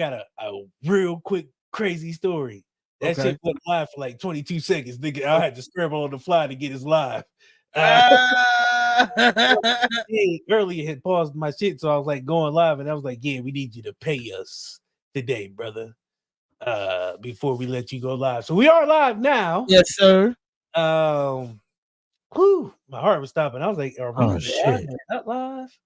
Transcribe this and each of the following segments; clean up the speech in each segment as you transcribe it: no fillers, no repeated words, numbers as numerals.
got a real quick crazy story. That shit went live for like 22 seconds. Nigga, I had to scramble on the fly to get his live. Earlier had paused my shit, so I was like going live, and I was like, "Yeah, we need you to pay us today, brother, before we let you go live." So we are live now. Yes, sir. My heart was stopping. I was like, "Are we not live?"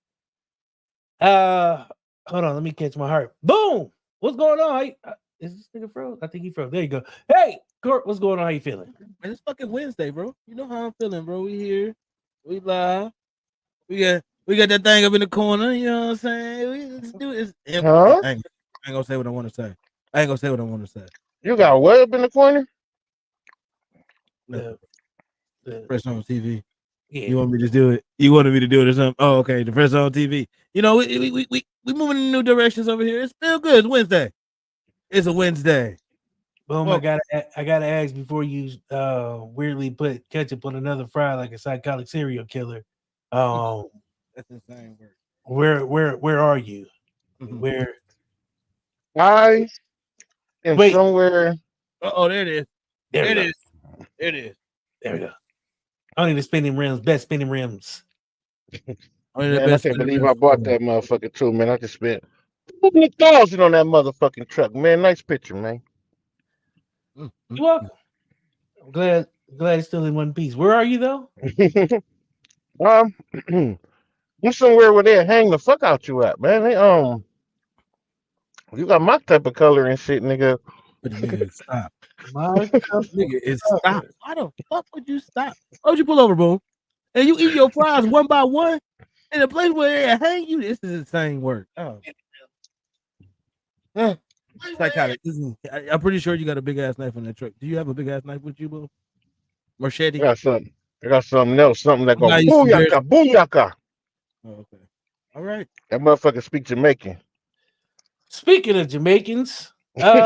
Hold on, let me catch my heart. Boom! What's going on? Is this nigga froze? I think he froze. There you go. Hey, Court, what's going on? How you feeling? Man, it's fucking Wednesday, bro. You know how I'm feeling, bro. We here. We live. We got that thing up in the corner. You know what I'm saying? Let's do it. I ain't gonna say what I want to say. You got what up in the corner? The Fresh on TV. Yeah. You want me to do it? You wanted me to do it or something? Oh, okay. The Fresh on TV. You know, we moving in new directions over here. It's still good. It's Wednesday. It's a Wednesday. Boom! I gotta ask before you weirdly put ketchup on another fry like a psychotic serial killer. That's insane word. Where are you? Where? I am somewhere. Oh, there it is. There it is. There we go. Only the spinning rims, best spinning rims. Man, I can't believe I bought that motherfucker too, man. I just spent $1,000 on that motherfucking truck, man. Nice picture, man. You're welcome. I'm glad it's still in one piece. Where are you though? I'm somewhere where they hang the fuck out you at, man. They you got my type of color and shit, nigga. Stop. My nigga is stop. Why the fuck would you stop? Why would you pull over, bro? And you eat your fries one by one in a place where they hang you? This is insane work. Oh. Psychotic. I'm pretty sure you got a big ass knife on that truck. Do you have a big ass knife with you, bro? Machete? I got something else. Something that goes booyaka, booyaka. Oh, okay. All right. That motherfucker speak Jamaican. Speaking of Jamaicans, sorry,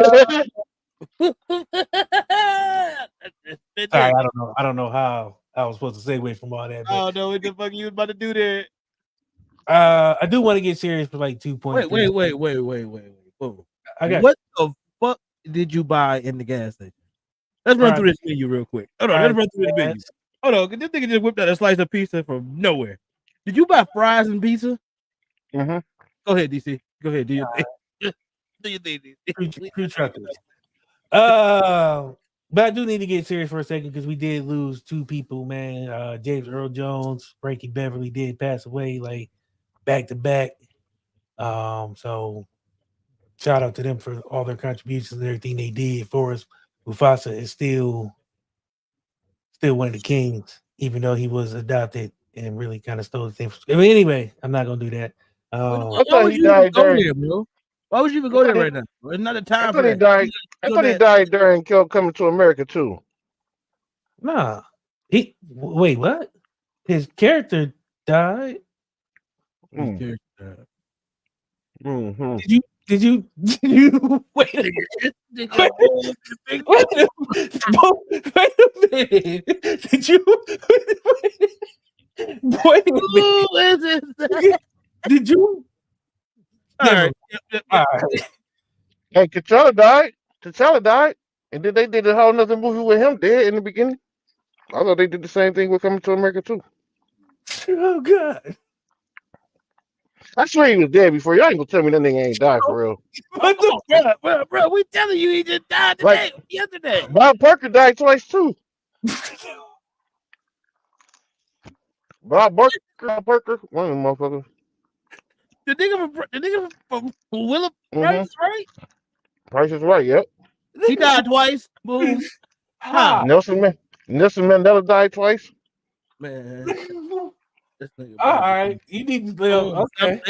I don't know how I was supposed to segue from all that. But, oh no, what the fuck you was about to do there? I do want to get serious for like 2 points. Wait. Whoa. What the fuck did you buy in the gas station? Let's run through this menu real quick. Hold on, let's run through this menu. Hold on, this nigga just whipped out a slice of pizza from nowhere. Did you buy fries and pizza? Mm-hmm. Go ahead, DC. Go ahead, do your thing. Do your thing, DC. Crew truckers. But I do need to get serious for a second because we did lose 2 people, man. James Earl Jones, Frankie Beverly did pass away like back to back. So shout out to them for all their contributions and everything they did for us. Mufasa is still one of the kings, even though he was adopted and really kind of stole the thing. But anyway, I'm not gonna do that. I thought he died during. Why would you even go there right now? It's not a time. I thought he died. I thought he died during Coming to America too. Nah, wait, what? His character died. Mm-hmm. Did you wait a minute? Wait a minute. Did you wait a minute? Did you? All right. Hey, T'Challa died. And then they did a whole nother movie with him dead in the beginning. I thought they did the same thing with Coming to America too. Oh God. I swear he was dead before. Y'all ain't gonna tell me that nigga ain't died for real. What the bro, we telling you he just died today, yesterday. Bob Barker died twice too. Bob Barker, one of them motherfuckers. The nigga from Willem Price is Right? Price is Right, yep. He died twice. Boom. Nelson Mandela died twice. Man. All right, you need to stay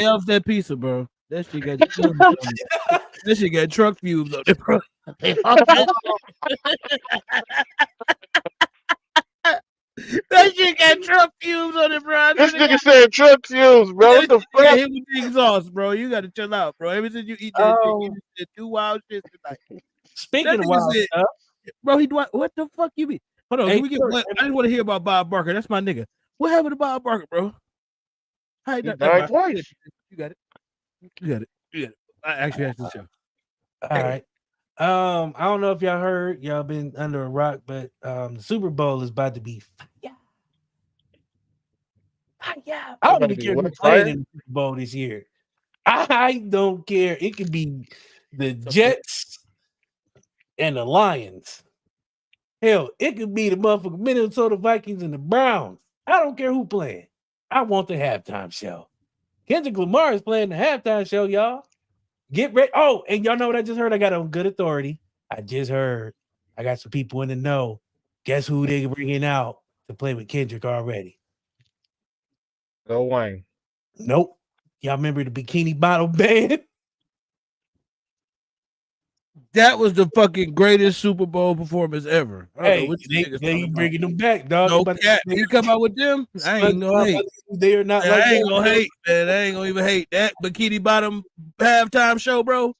off that pizza, bro. That shit got truck fumes on it, bro. That shit got truck fumes on it, bro. This nigga said truck fumes, bro. What the fuck? Hit with the exhaust, bro. You gotta chill out, bro. Ever since you eat that, you did 2 wild shits tonight. Speaking of wild stuff, bro, what the fuck you mean? Hold on, I just want to hear about Bob Barker. That's my nigga. What happened to Bob Barker, bro? He died twice. You got it. I actually asked the show. All right. I don't know if y'all heard, y'all been under a rock, but the Super Bowl is about to be fire. Fire. I don't even care who's playing in the Super Bowl this year. I don't care. It could be the Jets and the Lions. Hell, it could be the motherfucking Minnesota Vikings and the Browns. I don't care who playing. I want the halftime show. Kendrick Lamar is playing the halftime show, y'all. Get ready. Oh, and y'all know what I just heard? I got on good authority. I just heard. I got some people in the know. Guess who they bringing out to play with Kendrick already? Go Wayne. Nope. Y'all remember the Bikini Bottom Band? That was the fucking greatest Super Bowl performance ever. Hey, they bringing them back, dog. No cat. You come out with them? I ain't gonna hate. They are not I ain't gonna hate, man. I ain't gonna even hate that Bikini Bottom halftime show, bro.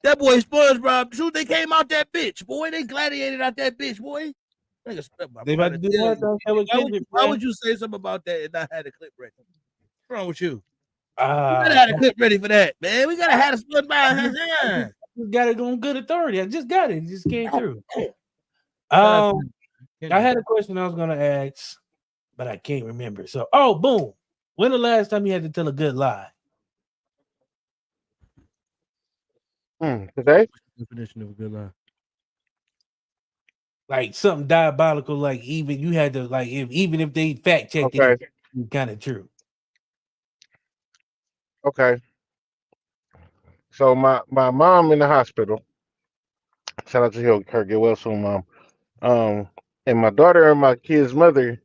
That boy SpongeBob, shoot, they came out that bitch, boy. They gladiated out that bitch, boy. They about to do that. Why would you say something about that and not have a clip ready? What's wrong with you? We gotta have a clip ready for that, man. We gotta have a SpongeBob. We got it on good authority. I just got it. It just came through. I had a question I was gonna ask, but I can't remember. So, boom. When the last time you had to tell a good lie? Today? Definition of a good lie. Like something diabolical, like even you had to even if they fact checked it, it's kind of true. Okay. So my mom in the hospital. Shout out to her. Get well soon, Mom. And my daughter and my kid's mother,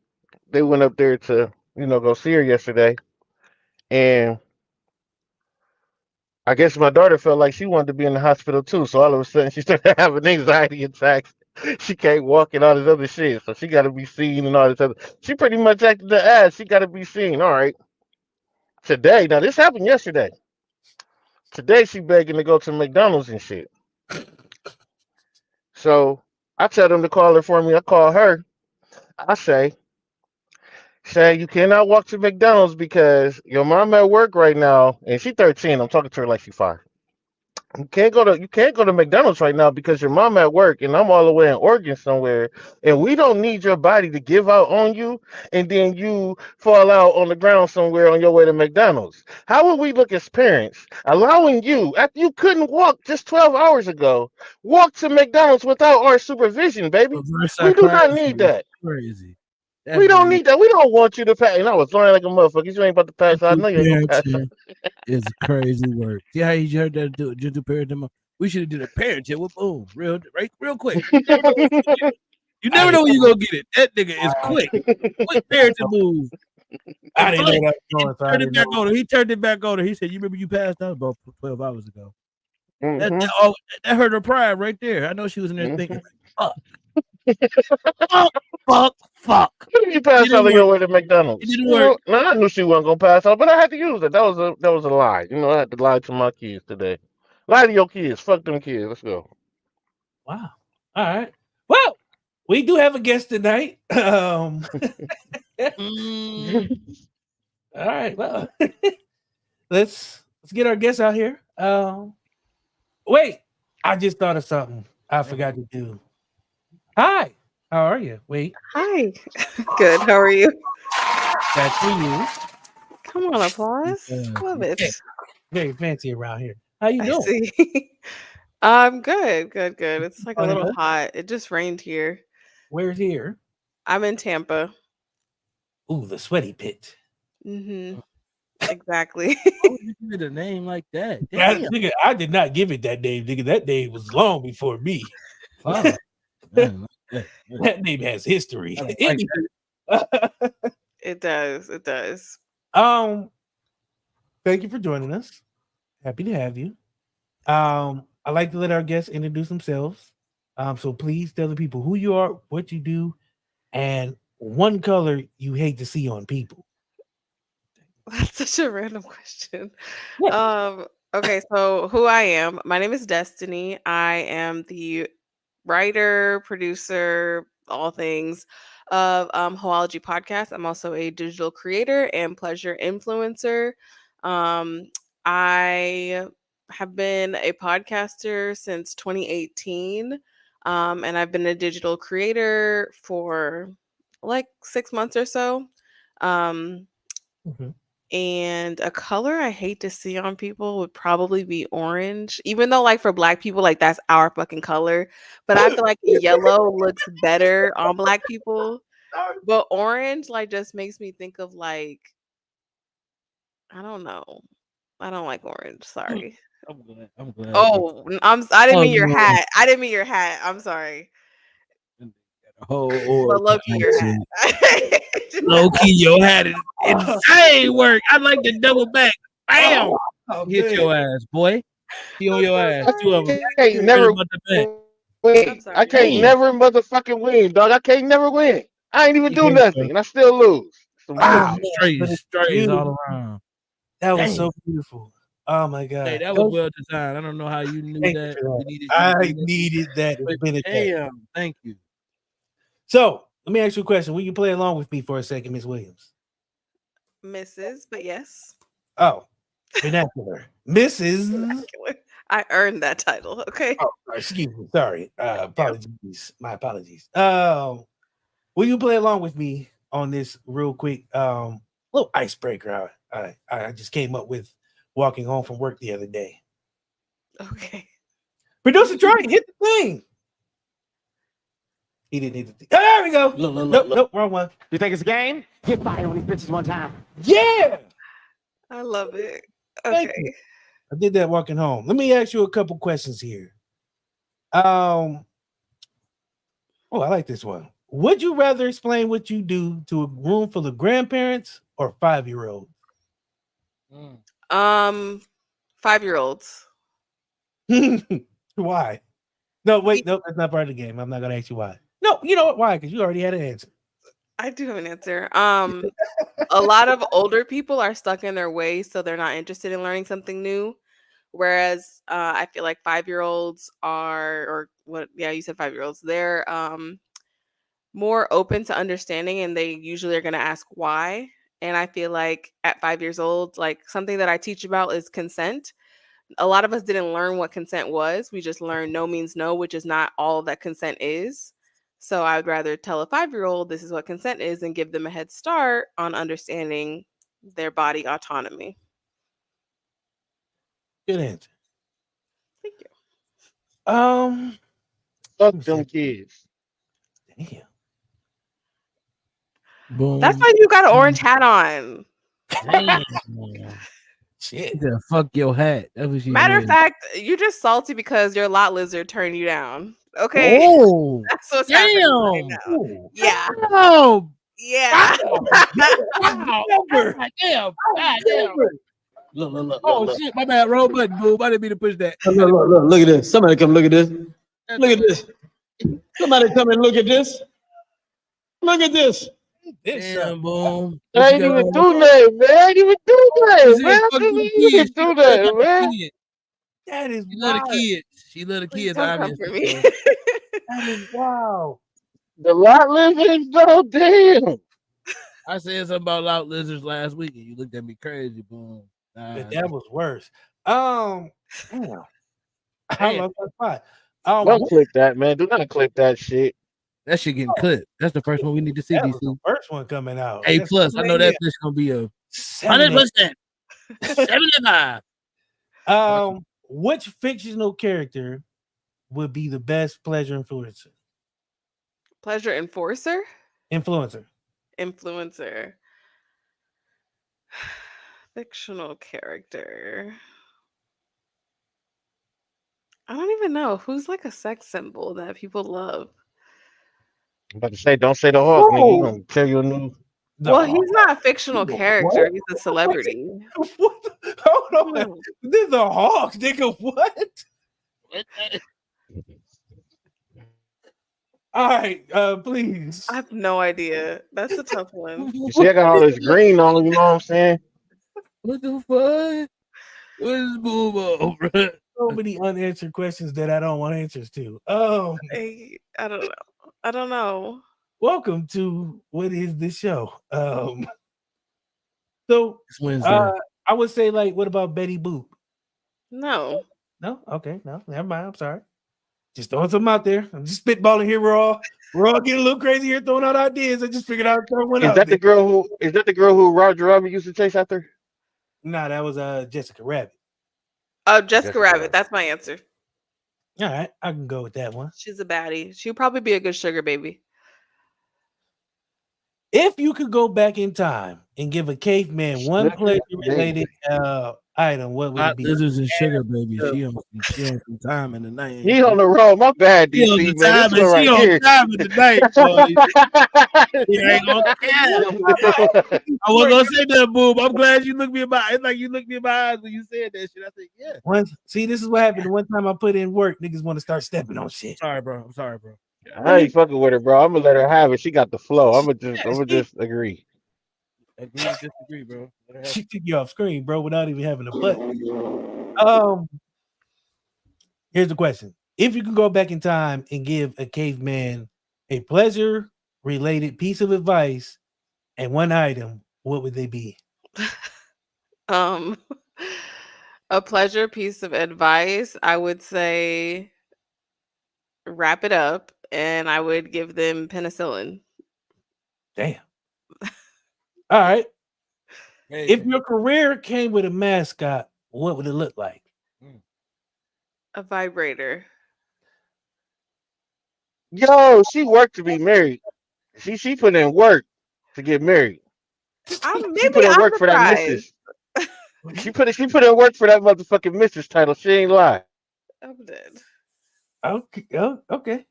they went up there to, go see her yesterday. And I guess my daughter felt like she wanted to be in the hospital too. So all of a sudden she started having anxiety attacks. She can't walk and all this other shit. So she got to be seen and all this other. She pretty much acted the ass. She got to be seen. All right. Today, now this happened yesterday. Today she begging to go to McDonald's and shit. So I tell them to call her for me. I call her. I say, you cannot walk to McDonald's because your mom at work right now, and she 13. I'm talking to her like she's 5. You can't go to McDonald's right now because your mom at work and I'm all the way in Oregon somewhere, and we don't need your body to give out on you and then you fall out on the ground somewhere on your way to McDonald's. How would we look as parents allowing you, after you couldn't walk just 12 hours ago, walk to McDonald's without our supervision, baby? We do not need that. Crazy. We don't need that. We don't want you to pass. And I was lying like a motherfucker. You ain't about to pass out. I know you ain't gonna pass out. It's crazy work. See how you heard that do parenting? We should have did a parent check. Boom, real quick. You never know when you gonna get it. That nigga is quick. Quick parenting move. I didn't know that. He turned it back on her. He said, "You remember you passed out about 12 hours ago." That hurt her pride right there. I know she was in there thinking, "Fuck." Fuck. You passed out on your way to McDonald's. It didn't work. No, I knew she wasn't gonna pass out, but I had to use it. That was a lie. I had to lie to my kids today. Lie to your kids. Fuck them kids. Let's go. Wow. All right. Well, we do have a guest tonight. All right. Well, let's get our guest out here. Wait, I just thought of something I forgot to do. Hi, how are you? Wait. Hi. Good. How are you? That's for you. Come on, applause. Love it. Very fancy around here. How you doing? See. I'm good. It's like a little hot. It just rained here. Where's here? I'm in Tampa. Ooh, the sweaty pit. Mm-hmm. Exactly. Why would you give it a name like that? Nigga, I did not give it that name, nigga. That name was long before me. Wow. That name has history. It does. Thank you for joining us. Happy to have you. I like to let our guests introduce themselves. So please tell the people who you are, what you do, and one color you hate to see on people. That's such a random question. Okay, so who I am. My name is Dstany. I am the writer, producer, all things of Hoeology Podcast. I'm also a digital creator and pleasure influencer. I have been a podcaster since 2018. And I've been a digital creator for like 6 months or so. Um, and a color I hate to see on people would probably be orange, even though like for black people, like that's our fucking color. But I feel like yellow looks better on black people. But orange like just makes me think of like, I don't know. I don't like orange. Sorry. I'm glad. Oh, I didn't mean your hat. I didn't mean your hat. I'm sorry. But low key your hat. Low key your hat is insane work. I like the double back. Bam! Hit your ass, boy. He on your ass. Two of them. I can't never win. I can't never motherfucking win, dog. I can't never win. I ain't even do nothing, and I still lose. Wow, strays all around. That was so beautiful. Oh my god, hey, that was well designed. I don't know how you knew that. I needed that. Damn, thank you. So let me ask you a question. Will you play along with me for a second, Miss Williams? Mrs., but yes. Oh, vernacular, Mrs. Vernacular. I earned that title. Okay. Oh, excuse me. Sorry. Apologies. My apologies. Will you play along with me on this real quick little icebreaker I just came up with walking home from work the other day? Okay. Producer Troy, hit the thing. He didn't hit the thing. Oh, there we go. Nope, wrong one. You think it's a game? Get fired on these bitches one time. Yeah. I love it. Thank Okay. you. I did that walking home. Let me ask you a couple questions here. Oh, I like this one. Would you rather explain what you do to a room full of grandparents or 5-year-olds? 5-year-olds. Why? No, wait, nope, that's not part of the game. I'm not gonna ask you why. No, you know what? Why? Because you already had an answer. I do have an answer. A lot of older people are stuck in their ways, so they're not interested in learning something new. Whereas I feel like 5-year-olds are, or what? Yeah, you said 5-year-olds. They're more open to understanding, and they usually are going to ask why. And I feel like at 5 years old, like something that I teach about is consent. A lot of us didn't learn what consent was. We just learned no means no, which is not all that consent is. So I would rather tell a 5-year-old this is what consent is and give them a head start on understanding their body autonomy. Good answer. Thank you. Fuck them kids. Damn. Boom. That's why you got an orange hat on. Damn. Shit. Yeah, fuck your hat. That was Matter of fact, you're just salty because your lot lizard turned you down. Okay. Oh, that's what's happening right now. Ooh. Yeah. Oh, yeah. wow. Damn. Look. Oh shit, my bad. Wrong button, boob. I didn't mean to push that. Look at this. Somebody come look at this. Look at this. Somebody come and look at this. Look at this. Damn, boom. I ain't even do nothing, man. I ain't even do nothing, man. I didn't even do nothing, man. That is She love the kids. She love the Please kids, don't come obviously. for me. That is wow. The lot lizards, though, damn. I said something about loud lizards last week, and you looked at me crazy, boom. But that was worse. Damn. I love that spot. Don't click that, man. Do not click that shit. That shit getting clipped. That's the first one we need to see. That was the first one coming out. A plus. I know that bitch gonna be a 100%. 75. Which fictional character would be the best pleasure influencer? Pleasure enforcer? Influencer. Fictional character. I don't even know. Who's like a sex symbol that people love? I'm about to say, don't say the Hawk, nigga. He gonna tell you a new. Well, he's not a fictional character. What? He's a celebrity. What? Hold on. This is a Hawk, nigga. What? All right, please. I have no idea. That's a tough one. You see, I got all this green on, you know what I'm saying? What the fuck? What is Boobo, bro? So many unanswered questions that I don't want answers to. I don't know. Welcome to what is this show? So It's Wednesday. I would say, like, what about Betty Boop? No. No? Okay, no, never mind. I'm sorry. Just throwing something out there. I'm just spitballing here. We're all getting a little crazy here, throwing out ideas. I just figured I'd throw one Is out that there. the girl who Roger Rabbit used to chase after? Nah, that was Jessica Rabbit. Jessica Rabbit. That's my answer. All right, I can go with that one. She's a baddie. She'll probably be a good sugar baby. If you could go back in time and give a caveman one pleasure-related item, what would it be? Lizards and sugar baby. She on some time in the night. He on the road. My bad, He on DC, the man. time, This one right she on here. time in the night, boy. He ain't gonna care. I wasn't gonna say that, Boom. I'm glad you looked me in my. It's like you looked me in my eyes when you said that shit. I said, yeah. See, this is what happened. The one time I put in work, niggas want to start stepping on shit. I'm sorry, bro. I ain't fucking with her, bro. I'm gonna let her have it. She got the flow. I'm gonna just agree. Agree to disagree, bro. She took you off screen, bro, without even having a button. Here's the question: if you can go back in time and give a caveman a pleasure-related piece of advice and one item, what would they be? A pleasure piece of advice, I would say wrap it up, and I would give them penicillin. Damn. All right. If your career came with a mascot, what would it look like? A vibrator. Yo, she worked to be married. She put in work to get married. She put in work for that missus. She put in work for that motherfucking missus title. She ain't lie. I'm dead. Okay. Oh, okay.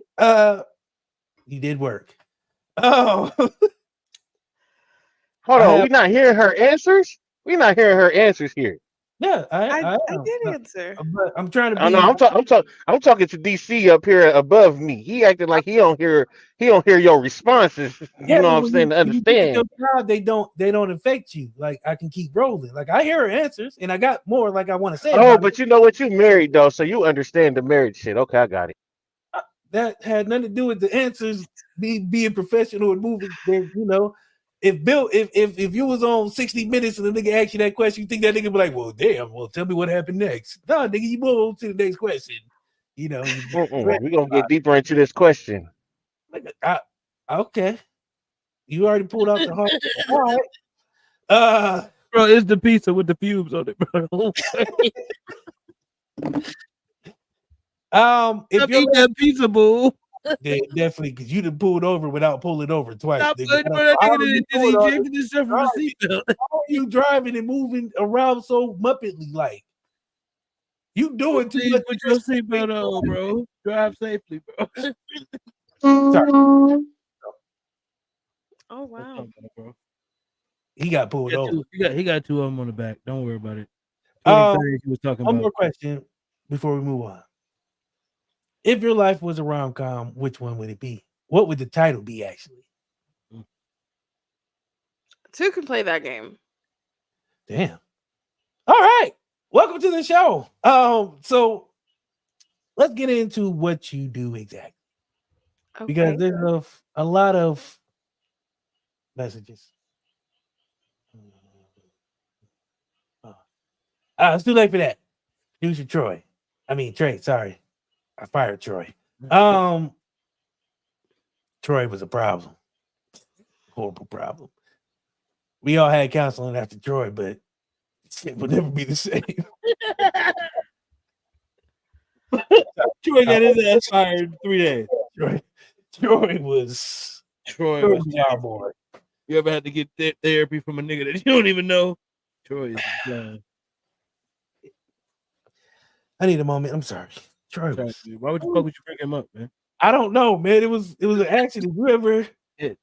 You did work. Oh. Hold on. We not hearing her answers? We not hearing her answers here. Yeah, I did answer. But I'm trying to be. I'm talking to DC up here above me. He acted like he don't hear your responses. You know what I'm saying? To understand. Job, they don't affect you. Like I can keep rolling. Like I hear her answers, and I got more. Like I want to say. Oh, but you know what? You married though, so you understand the marriage shit. Okay, I got it. That had nothing to do with the answers. Being professional and moving. You know. If you was on 60 Minutes and the nigga asked you that question, you think that nigga be like, well, damn, well, tell me what happened next. No, nigga, you move on to the next question. You know, we're gonna get deeper into this question. Okay. You already pulled out the heart. All right. Bro, it's the pizza with the pubes on it, bro. If you eat that pizza, boo. Yeah, definitely, because you done pulled over without pulling over twice. How are you driving and moving around so muppetly like? You doing too much. Put your seatbelt on, bro. Drive safely, bro. Sorry. Oh wow. He got pulled over. He got two of them on the back. Don't worry about it. He was talking one more question before we move on. If your life was a rom-com, which one would it be? What would the title be, actually? Two can play that game. Damn. All right. Welcome to the show. So let's get into what you do exactly. Okay. Because there's a lot of messages. It's too late for that. Producer Trey, sorry. I fired Troy. Troy was a problem. Horrible problem. We all had counseling after Troy, but it would never be the same. Troy got his ass fired in 3 days. Troy was our boy. You ever had to get therapy from a nigga that you don't even know? Troy is done. I need a moment. I'm sorry. Troy. Why would you bring him up, man? I don't know, man. It was an accident. You ever? Yeah.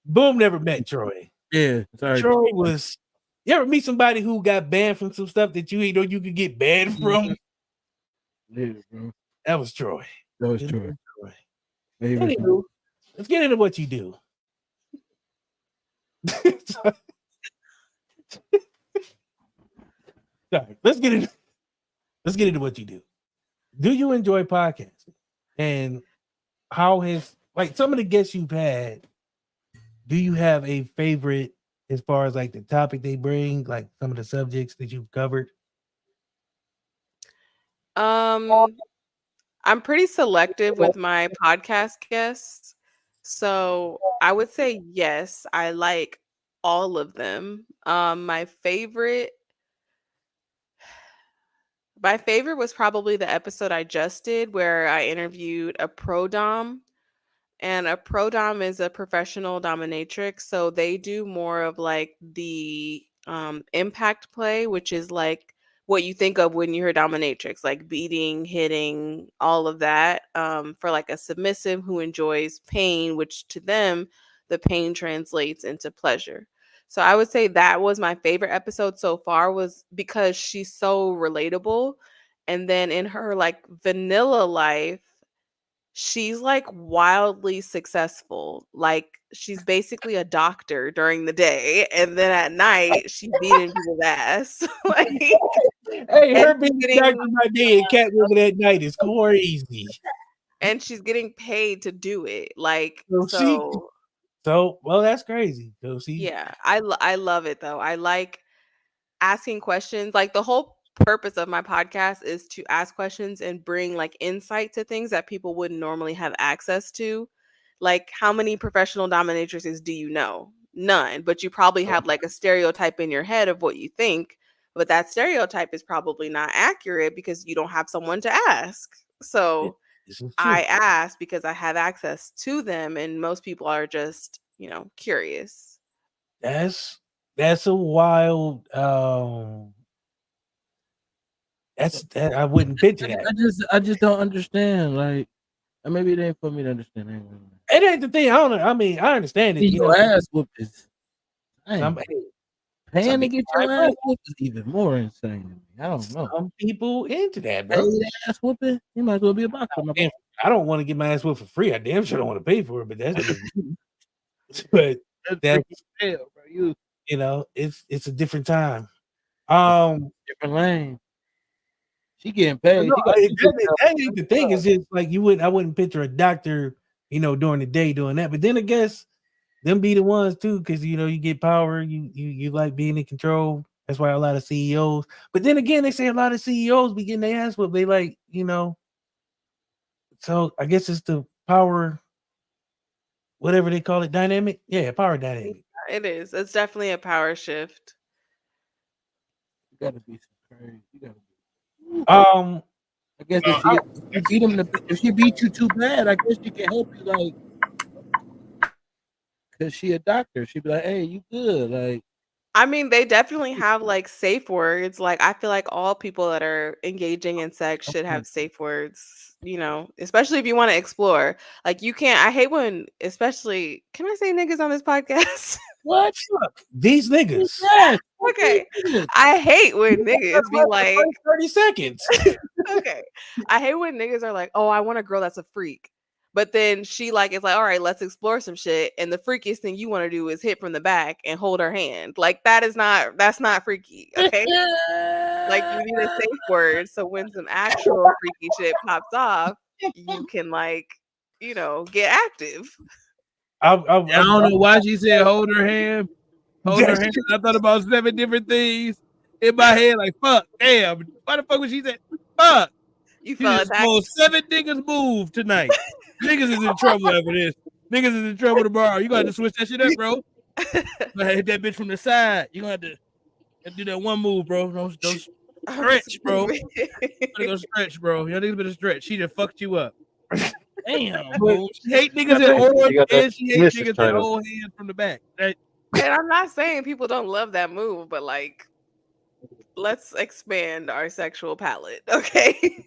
Boom never met Troy. Yeah, sorry. Troy was. You ever meet somebody who got banned from some stuff that you know you could get banned from? Yeah, bro. That was Troy. Troy. Anywho, let's get into what you do. Sorry. Let's get into what you do. Do you enjoy podcasting? And how has, like, some of the guests you've had, do you have a favorite as far as like the topic they bring, like some of the subjects that you've covered? I'm pretty selective with my podcast guests. So I would say yes, I like all of them. My favorite was probably the episode I just did where I interviewed a pro dom. And a pro dom is a professional dominatrix. So they do more of like the impact play, which is like what you think of when you hear dominatrix, like beating, hitting, all of that. For like a submissive who enjoys pain, which to them, the pain translates into pleasure. So I would say that was my favorite episode so far, was because she's so relatable. And then in her like vanilla life, she's like wildly successful. Like she's basically a doctor during the day, and then at night she's beating people's ass. Like, Hey, her and being she's doctor getting by day and cat woman at night is crazy. and she's getting paid to do it. Like, So well, that's crazy. So yeah, I love it though. I like asking questions. Like the whole purpose of my podcast is to ask questions and bring like insight to things that people wouldn't normally have access to. Like, how many professional dominatrices do you know? None, but you probably have like a stereotype in your head of what you think, but that stereotype is probably not accurate because you don't have someone to ask. So this is true. I ask because I have access to them, and most people are just, curious. That's a wild. I wouldn't picture that. I just don't understand. Like, maybe it ain't for me to understand. It ain't the thing. I don't know. I mean, I understand it. Your ass whooped is. Paying to get your ass whooped is even more insane to me. I don't know. Some people into that, bro. Paid ass whooping? You might as well be a boxer. I don't want to get my ass whooped for free. I damn sure don't want to pay for it, but that's just but that's hell, bro. It's a different time. Different lane. She getting paid. No, that ain't the thing. Is just like I wouldn't picture a doctor, during the day doing that. But then I guess them be the ones too, because you get power, you like being in control. That's why a lot of CEOs. But then again, they say a lot of CEOs be getting their ass whooped. They like, so I guess it's the power, whatever they call it, dynamic. Yeah, power dynamic. It is. It's definitely a power shift. You gotta be crazy. You gotta be. I guess if she beat you too bad, I guess she can help you, like, because she a doctor. She'd be like, "Hey, you good?" Like, I mean, they definitely have like safe words. Like, I feel like all people that are engaging in sex should have safe words, especially if you want to explore. Like, you can't, I hate when, especially, can I say niggas on this podcast? What? These niggas. Okay. I hate when niggas be like 30 seconds. Okay. I hate when niggas are like, "Oh, I want a girl that's a freak." But then she is like, "All right, let's explore some shit." And the freakiest thing you want to do is hit from the back and hold her hand. Like, that's not freaky. Okay. Like, you need a safe word. So when some actual freaky shit pops off, you can get active. I don't know why she said hold her hand. Hold her hand. I thought about 7 different things in my head. Like, fuck, damn. Why the fuck would she say, fuck? You felt attacked. 7 niggas move tonight. Niggas is in trouble after this. Niggas is in trouble tomorrow. You got to switch that shit up, bro. You gotta hit that bitch from the side. You gonna have to do that one move, bro. Don't stretch, bro. You gotta go stretch, bro. Your niggas better stretch. She just fucked you up. Damn, bro. She hate niggas in old and she hate niggas in old hands from the back. And I'm not saying people don't love that move, but like, let's expand our sexual palette, okay?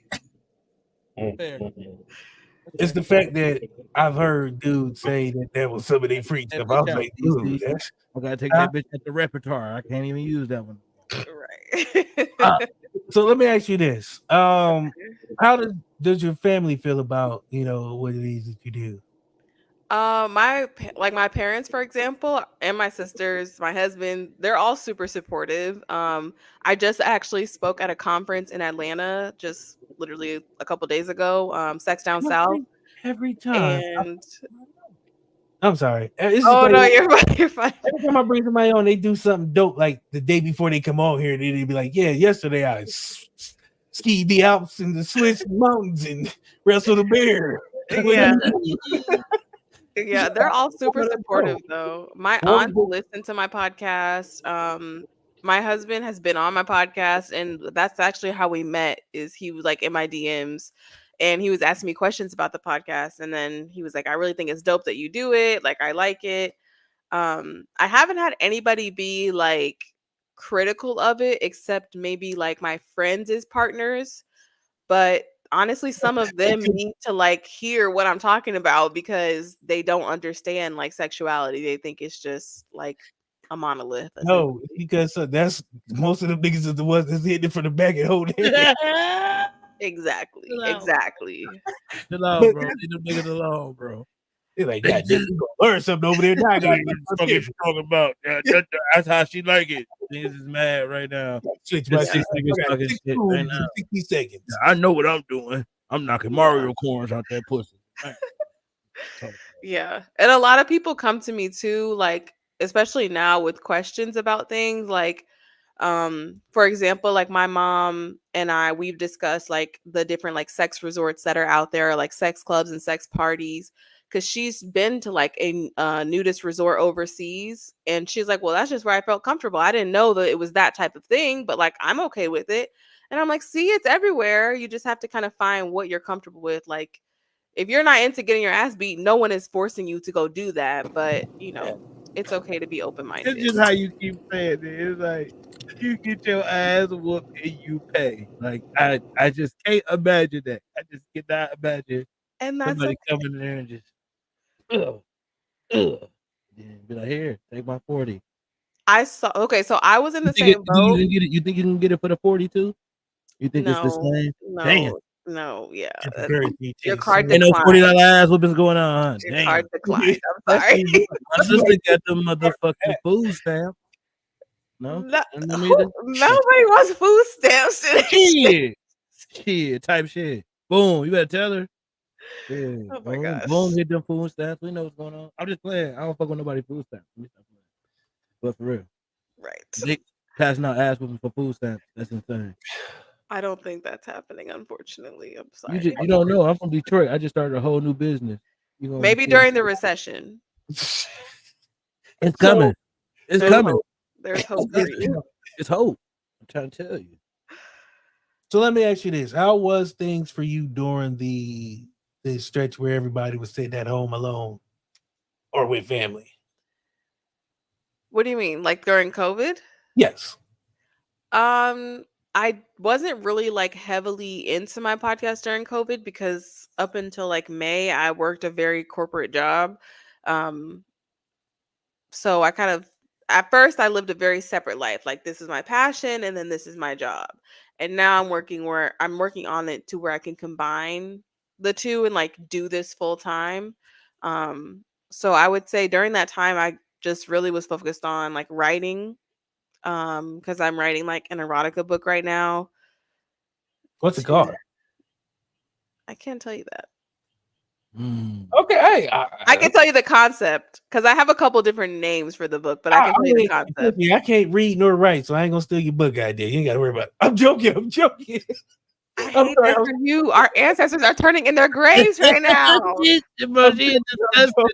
It's the fact that I've heard dudes say that was some of their freak stuff. I was like, dude, I gotta take that bitch at the repertoire. I can't even use that one. Right. So let me ask you this: how does your family feel about what it is that you do? My parents, for example, and my sisters, my husband, they're all super supportive. I just actually spoke at a conference in Atlanta just literally a couple days ago, Sex Down South. Every time. And I'm sorry. No, you're fine. Every time I bring somebody on, they do something dope. Like the day before they come on here, they'd be like, "Yeah, yesterday I ski the Alps and the Swiss mountains and wrestle the bear. Yeah. Yeah, they're all super supportive though. My aunt listened to my podcast. My husband has been on my podcast, and that's actually how we met. Is he was like in my DMs, and he was asking me questions about the podcast, and then he was like, "I really think it's dope that you do it. Like, I like it." I haven't had anybody be like critical of it, except maybe like my friends as partners, but honestly, some of them need to like hear what I'm talking about because they don't understand like sexuality. They think it's just like a monolith. No, because that's most of the niggas are the ones that's hitting it from the back and holding it. Exactly. Chill out, bro. Leave them niggas alone, bro. They're like, God, you gonna learn something over there. Now I got talking about. That's how she like it. Niggas is mad right now. Switch my 60 right now. 60 seconds. I know what I'm doing. I'm knocking Mario corns out that pussy. Yeah. And a lot of people come to me too, like, especially now with questions about things like, for example, like my mom and we've discussed like the different like sex resorts that are out there, like sex clubs and sex parties, because she's been to like a nudist resort overseas, and she's like, well, that's just where I felt comfortable. I didn't know that it was that type of thing, but like I'm okay with it. And I'm like, see, it's everywhere. You just have to kind of find what you're comfortable with. Like, if you're not into getting your ass beat, no one is forcing you to go do that. But you know, it's okay to be open-minded. It's just how you keep saying it. It's like you get your ass whooped and you pay. Like I just can't imagine that. I just cannot imagine and that's somebody coming in there and just then be like, here, take my 40. So I was in the same boat. You think you can get it for the 42? You think it's the same? Damn. No, yeah. Your card declined. Ain't no $40 ass what's going on. Your card declined. I'm sorry. My sister got the motherfucking food stamp. No, nobody wants food stamps. Shit, type shit. Boom, you better tell her. Yeah. Oh my gosh. Boom, hit them food stamps. We know what's going on. I'm just playing. I don't fuck with nobody food stamps. But for real. Right. Dick passing out ass whooping for food stamps. That's insane. I don't think that's happening, unfortunately. I'm sorry. You don't know. I'm from Detroit. I just started a whole new business. Maybe during the recession. It's coming. It's coming. Hope. There's hope for you. It's hope. I'm trying to tell you. So let me ask you this. How was things for you during the stretch where everybody was sitting at home alone or with family? What do you mean? Like during COVID? Yes. I wasn't really like heavily into my podcast during COVID because up until like May, I worked a very corporate job. So I kind of, at first I lived a very separate life. Like this is my passion and then this is my job. And now I'm working on it to where I can combine the two and like do this full time. So I would say during that time, I just really was focused on like writing. Because I'm writing like an erotica book right now. What's it called? I can't tell you that. Okay, hey, I can tell you the concept because I have a couple different names for the book, but I can tell you the concept. I can't read nor write, so I ain't gonna steal your book idea. You ain't gotta worry about it. I'm joking. I hate that for you. Our ancestors are turning in their graves right now. She disgusted. Did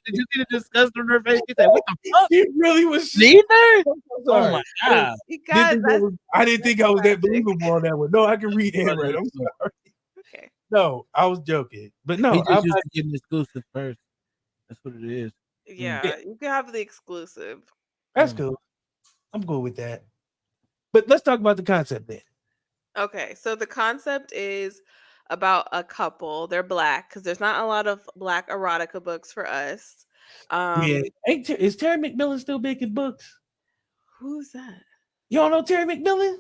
you see the disgust on her face? She said, "What the fuck?" It really was. Neither. Oh my god! I didn't think I was that believable on that one. No, I can read handwriting. I'm sorry. Okay. No, I was joking, but no, he just used to get an exclusive first. That's what it is. Yeah, you can have the exclusive. That's cool. I'm cool with that. But let's talk about the concept then. Okay, so the concept is about a couple. They're Black because there's not a lot of Black erotica books for us. Is Terry McMillan still making books? Who's that? You don't know Terry McMillan?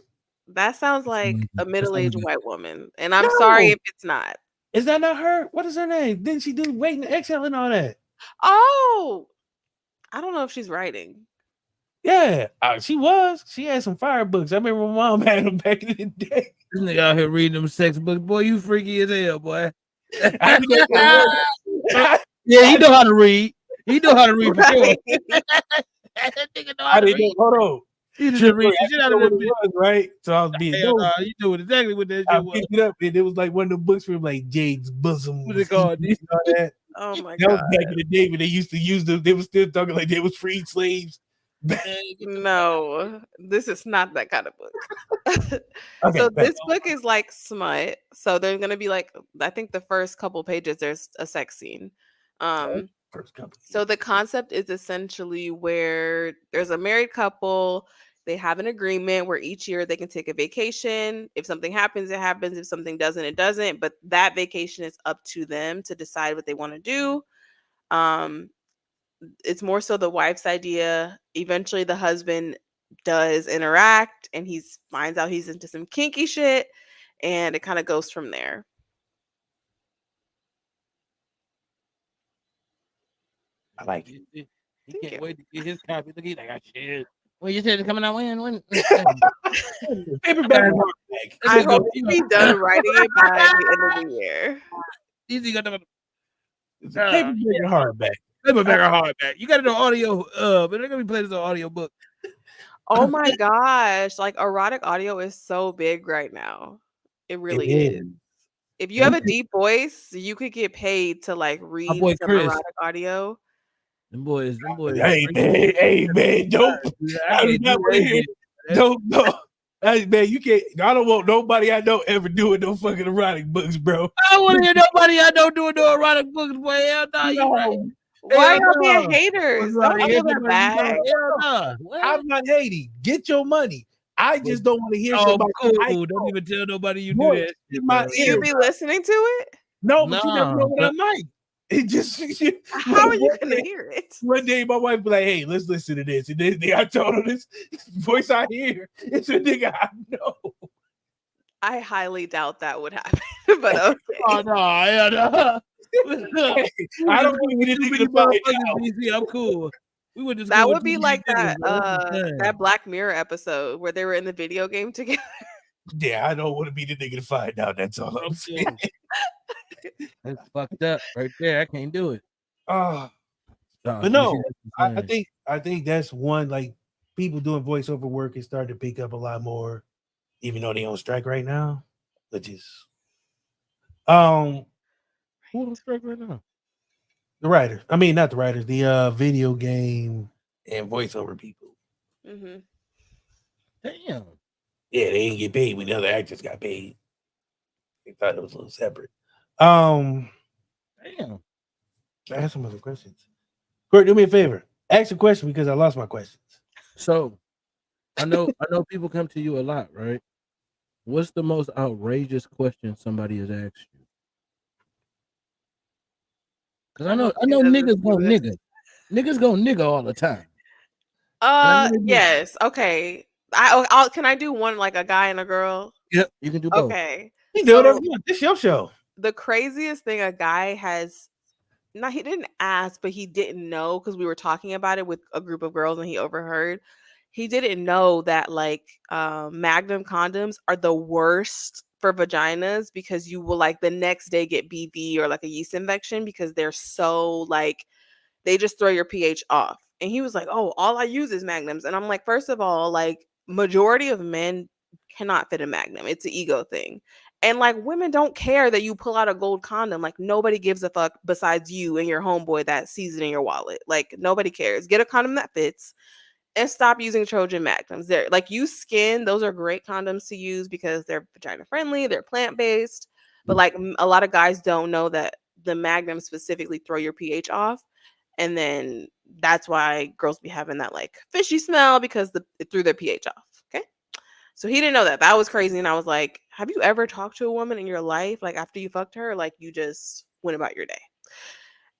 That sounds like a middle-aged white woman, and I'm sorry if it's not. Is that not her? What is her name? Didn't she do Waiting to Exhale and all that? Oh, I don't know if she's writing. Yeah, she was. She had some fire books. I remember my mom had them back in the day. This nigga out here reading them sex books. Boy, you freaky as hell, boy. Yeah, he know how to read. He know how to read for sure. Hold on. You just read the shit out of that bitch. Right? So I was being you knew exactly what that I shit was. picked it up, and it was like one of the books from like Jade's bosom. What's it called? That. Oh my That god! was back in the day when they used to use them. They were still talking like they was freed slaves. No, this is not that kind of book. Okay, So back. this book is like smut. So there's gonna be like, I think the first couple pages there's a sex scene. First couple. So the concept is essentially where there's a married couple. They have an agreement where each year they can take a vacation. If something happens, it happens. If something doesn't, it doesn't. But that vacation is up to them to decide what they want to do. It's more so the wife's idea. Eventually, the husband does interact, and he finds out he's into some kinky shit, and it kind of goes from there. I like it. He Thank can't you. wait to get his copy. Look, he's like, oh, shit. Well, you said it's coming out when? Paperback. I hope to be done writing it by the end of the year. Easy got the Paperback and hardback. paperback or hardback. You got to know audio. But they're gonna be playing this on audio book. Oh my gosh, like erotic audio is so big right now. It really is. If you have a deep voice, you could get paid to like read boy some Chris. erotic audio. Them boys. Hey man, don't. I do not want to hear. Don't. Hey man, you can't. I don't want nobody I know ever doing no fucking erotic books, bro. I don't want to hear nobody I know doing no erotic books, boy. Hell no. You right. Why Hell y'all being no. haters? Right. Don't feel that bad. Hell no. What? I'm not hating. Get your money. I just don't want to hear Oh, somebody. cool. Don't even tell nobody you do that. In my Do you ear. be listening to it? No, but you never know No, what I might. It just How are you gonna hear it? One day my wife be like, "Hey, let's listen to this." And then I told her this voice I hear. It's a nigga I know. I highly doubt that would happen, but okay. Oh no, hell no. I don't think we didn't think about it. DC, I'm cool. We would just That go would with be two like niggas, that that Black Mirror episode where they were in the video game together. Yeah, I don't want to be the nigga to find out. That's all I'm saying. That's fucked up right there. I can't do it. But no, I think that's one, like, people doing voiceover work is starting to pick up a lot more, even though they on strike right now. Which is who on strike right now? the writers. I mean, not the writers, the video game and voiceover people. Mm-hmm. Damn. Yeah, they didn't get paid when the other actors got paid. They thought it was a little separate. Damn. I have some other questions. Kurt, do me a favor. Ask a question because I lost my questions. So I know people come to you a lot, right? What's the most outrageous question somebody has asked you? Because I know niggas go nigga. Niggas go nigga all the time. Yes. Okay. I'll can I do one like a guy and a girl? Yep, you can do both. Okay. You do whatever you want. This your show. The craziest thing a guy has, he didn't ask, but he didn't know because we were talking about it with a group of girls and he overheard. He didn't know that like Magnum condoms are the worst for vaginas because you will like the next day get BV or like a yeast infection because they're so like they just throw your pH off. And he was like, "Oh, all I use is Magnums." And I'm like, first of all, like majority of men cannot fit a Magnum. It's an ego thing. And like women don't care that you pull out a gold condom. Like nobody gives a fuck besides you and your homeboy that sees it in your wallet. Like nobody cares. Get a condom that fits and stop using Trojan Magnums. They're like skin. Those are great condoms to use because they're vagina friendly. They're plant-based. But like a lot of guys don't know that the Magnums specifically throw your pH off. And then that's why girls be having that like fishy smell because it threw their pH off. Okay. So he didn't know that. That was crazy. And I was like, have you ever talked to a woman in your life? Like after you fucked her, like you just went about your day.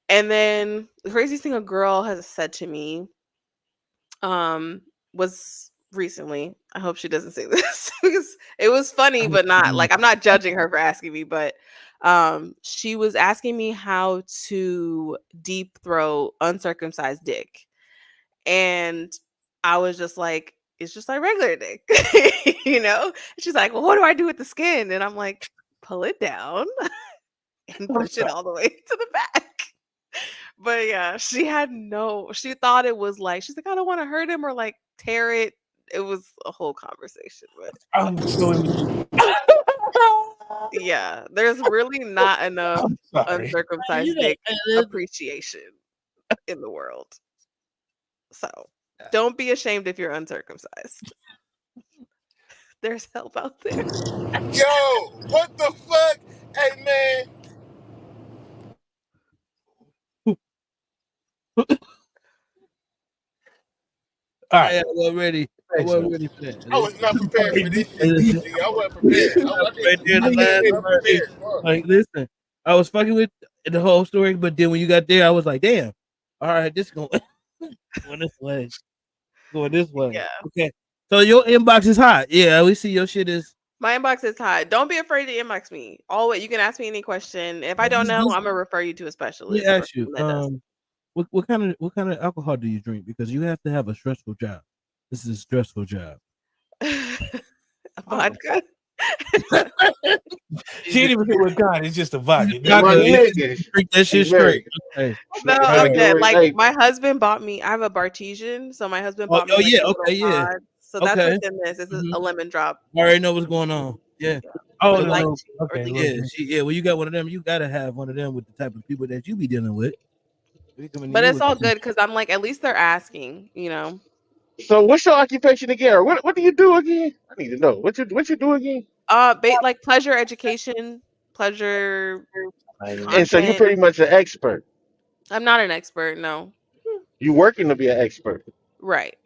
And then the craziest thing a girl has said to me was recently. I hope she doesn't say this because it was funny, but not like I'm not judging her for asking me, but she was asking me how to deep throat uncircumcised dick. And I was just like, it's just like regular dick, you know? She's like, well, what do I do with the skin? And I'm like, pull it down and push it all the way to the back. But yeah, she thought it was like, she's like, I don't want to hurt him or like tear it, it was a whole conversation. But I'm so yeah, there's really not enough sorry. uncircumcised dick appreciation in the world. So don't be ashamed if you're uncircumcised. There's help out there. Yo, what the fuck? Hey, man. All right. I wasn't ready. I wasn't ready for that. I was not prepared for this shit. G. I wasn't prepared. Like, listen, I was fucking with the whole story, but then when you got there, I was like, damn. All right, this going this way. Going this way. Yeah. Okay. So your inbox is hot. Yeah, we see your shit is. My inbox is hot. Don't be afraid to inbox me. Always, you can ask me any question. If I don't know, I'm gonna refer you to a specialist. Let me ask you. What kind of alcohol do you drink? Because you have to have a stressful job. This is a stressful job. Vodka. She didn't even say what kind. It's just a vodka. Drink that shit straight. Okay. No, okay. Like my husband bought me. I have a Bartesian, so my husband bought me. So that's what's in this. It's a lemon drop. I already know what's going on. Yeah. Oh, no. Okay. Yeah. When you got one of them, you gotta have one of them with the type of people that you be dealing with. But it's all good because I'm like, at least they're asking, you know. So what's your occupation again? Or what do you do again? I need to know. What you do again? Like pleasure education, pleasure. And so you're pretty much an expert. I'm not an expert, no. You working to be an expert. Right.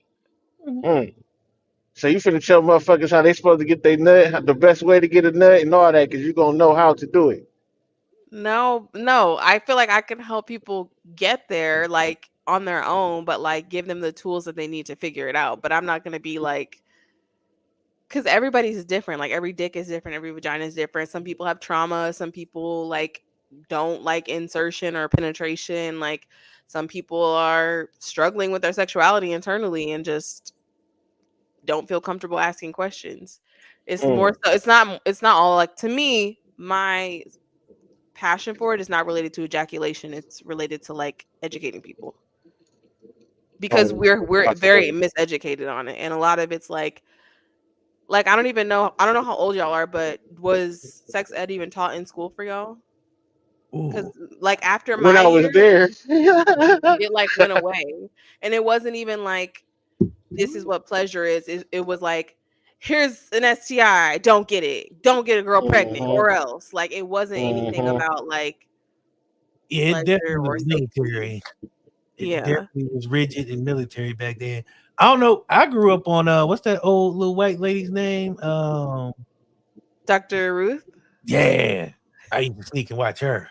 So you finna tell motherfuckers how they supposed to get their nut, the best way to get a nut and all that, because you're gonna know how to do it. No. I feel like I can help people get there like on their own, but like give them the tools that they need to figure it out. But I'm not gonna be like, because everybody's different. Like every dick is different, every vagina is different. Some people have trauma, some people like don't like insertion or penetration. Like some people are struggling with their sexuality internally and just don't feel comfortable asking questions. It's more so it's not all like, to me, my passion for it is not related to ejaculation. It's related to like educating people. Because we're very miseducated on it. And a lot of it's like I don't know how old y'all are, but was sex ed even taught in school for y'all? Because like after when I was there, it like went away. And it wasn't even like, this is what pleasure is. It was like, here's an STI, don't get it. Don't get a girl pregnant or else. Like it wasn't anything about like it definitely was military. It definitely was rigid and military back then. I don't know. I grew up on what's that old little white lady's name? Dr. Ruth. Yeah, I used to sneak and watch her.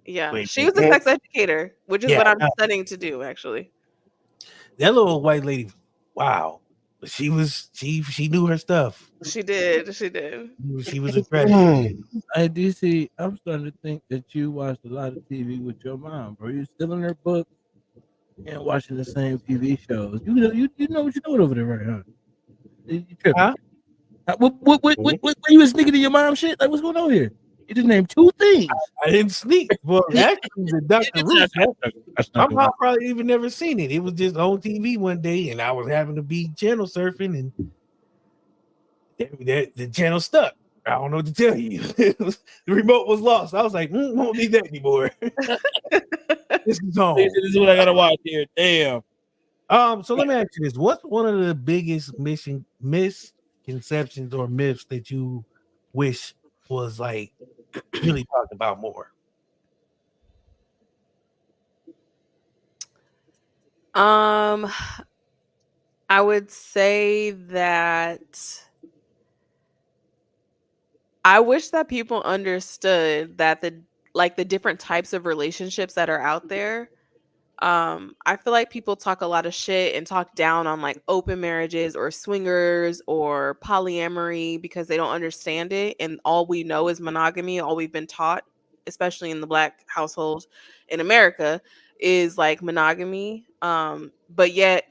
Yeah, she was a sex educator, which is what I'm studying to do. Actually, that little white lady, wow, she knew her stuff. She did. She was a treasure. Hey, DC, I'm starting to think that you watched a lot of TV with your mom, bro. You still in her book and watching the same TV shows. You know what you're doing over there, right? Huh? You tripping? Huh? What you was sneaking to your mom shit? Like, what's going on here? You just named two things. I didn't sneak. Well, actually, the Dr. Ruth, my mom probably even never seen it. It was just on TV one day, and I was having to be channel surfing, and the channel stuck. I don't know what to tell you. The remote was lost. I was like, won't need that anymore. This is home. This is what I gotta watch here. Damn. So let me ask you this: what's one of the biggest misconceptions or myths that you wish was like really talked about more? I would say that I wish that people understood that the different types of relationships that are out there. I feel like people talk a lot of shit and talk down on like open marriages or swingers or polyamory because they don't understand it. And all we know is monogamy. All we've been taught, especially in the Black household in America, is like monogamy. But yet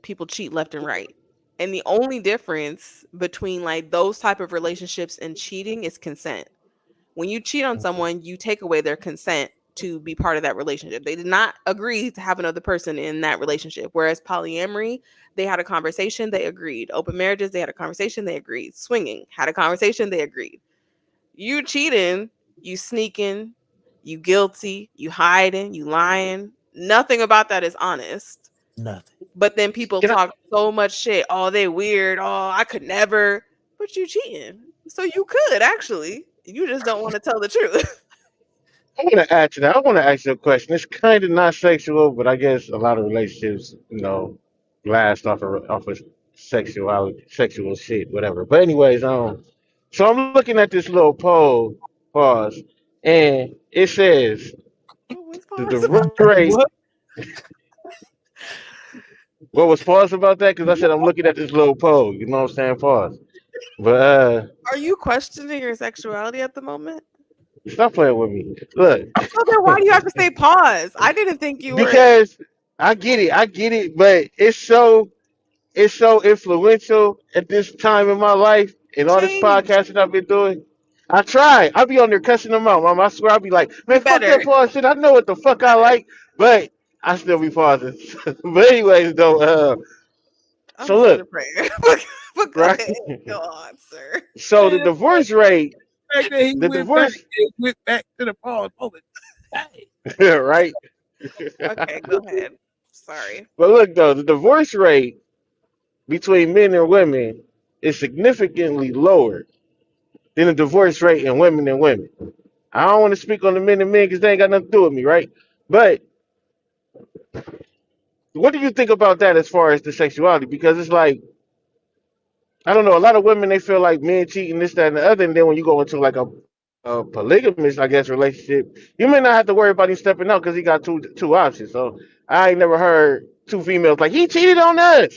people cheat left and right. And the only difference between like those type of relationships and cheating is consent. When you cheat on someone, you take away their consent to be part of that relationship. They did not agree to have another person in that relationship. Whereas polyamory, they had a conversation, they agreed. Open marriages, they had a conversation, they agreed. Swinging, had a conversation, they agreed. You cheating, you sneaking, you guilty, you hiding, you lying. Nothing about that is honest. Nothing. But then people Can I- talk so much shit. Oh, they weird. Oh, I could never. But you cheating. So you could actually. You just don't want to tell the truth. I want to add to that. I want to ask you a question. It's kind of not sexual, but I guess a lot of relationships, last off of sexual shit, whatever. But anyways, so I'm looking at this little poll, pause, and it says What was the pause divorce about? rate. What? What was pause about that? Because I said I'm looking at this little poll. You know what I'm saying? Pause. But Are you questioning your sexuality at the moment? stop playing with me. Look, So then why do you have to say pause? I didn't think you were because I get it, but it's so influential at this time in my life and all this changed. podcasting I've been doing. I try. I be on there cussing them out, mom. I swear I be like, You man, fuck better. that pause shit. I know what the fuck I like, but I still be pausing. But anyways, though, I'm so gonna send a look, prayer. But go right? ahead. Go on, sir. So the divorce rate, The fact that he the divorce, went back to the pause moment. right? Okay, go ahead. Sorry. But look though, the divorce rate between men and women is significantly lower than the divorce rate in women and women. I don't want to speak on the men and men because they ain't got nothing to do with me, right? But what do you think about that as far as the sexuality? Because it's like, I don't know, a lot of women they feel like men cheating, this, that, and the other, and then when you go into like a polygamous, I guess, relationship, you may not have to worry about him stepping out because he got two options. So I ain't never heard two females like he cheated on us.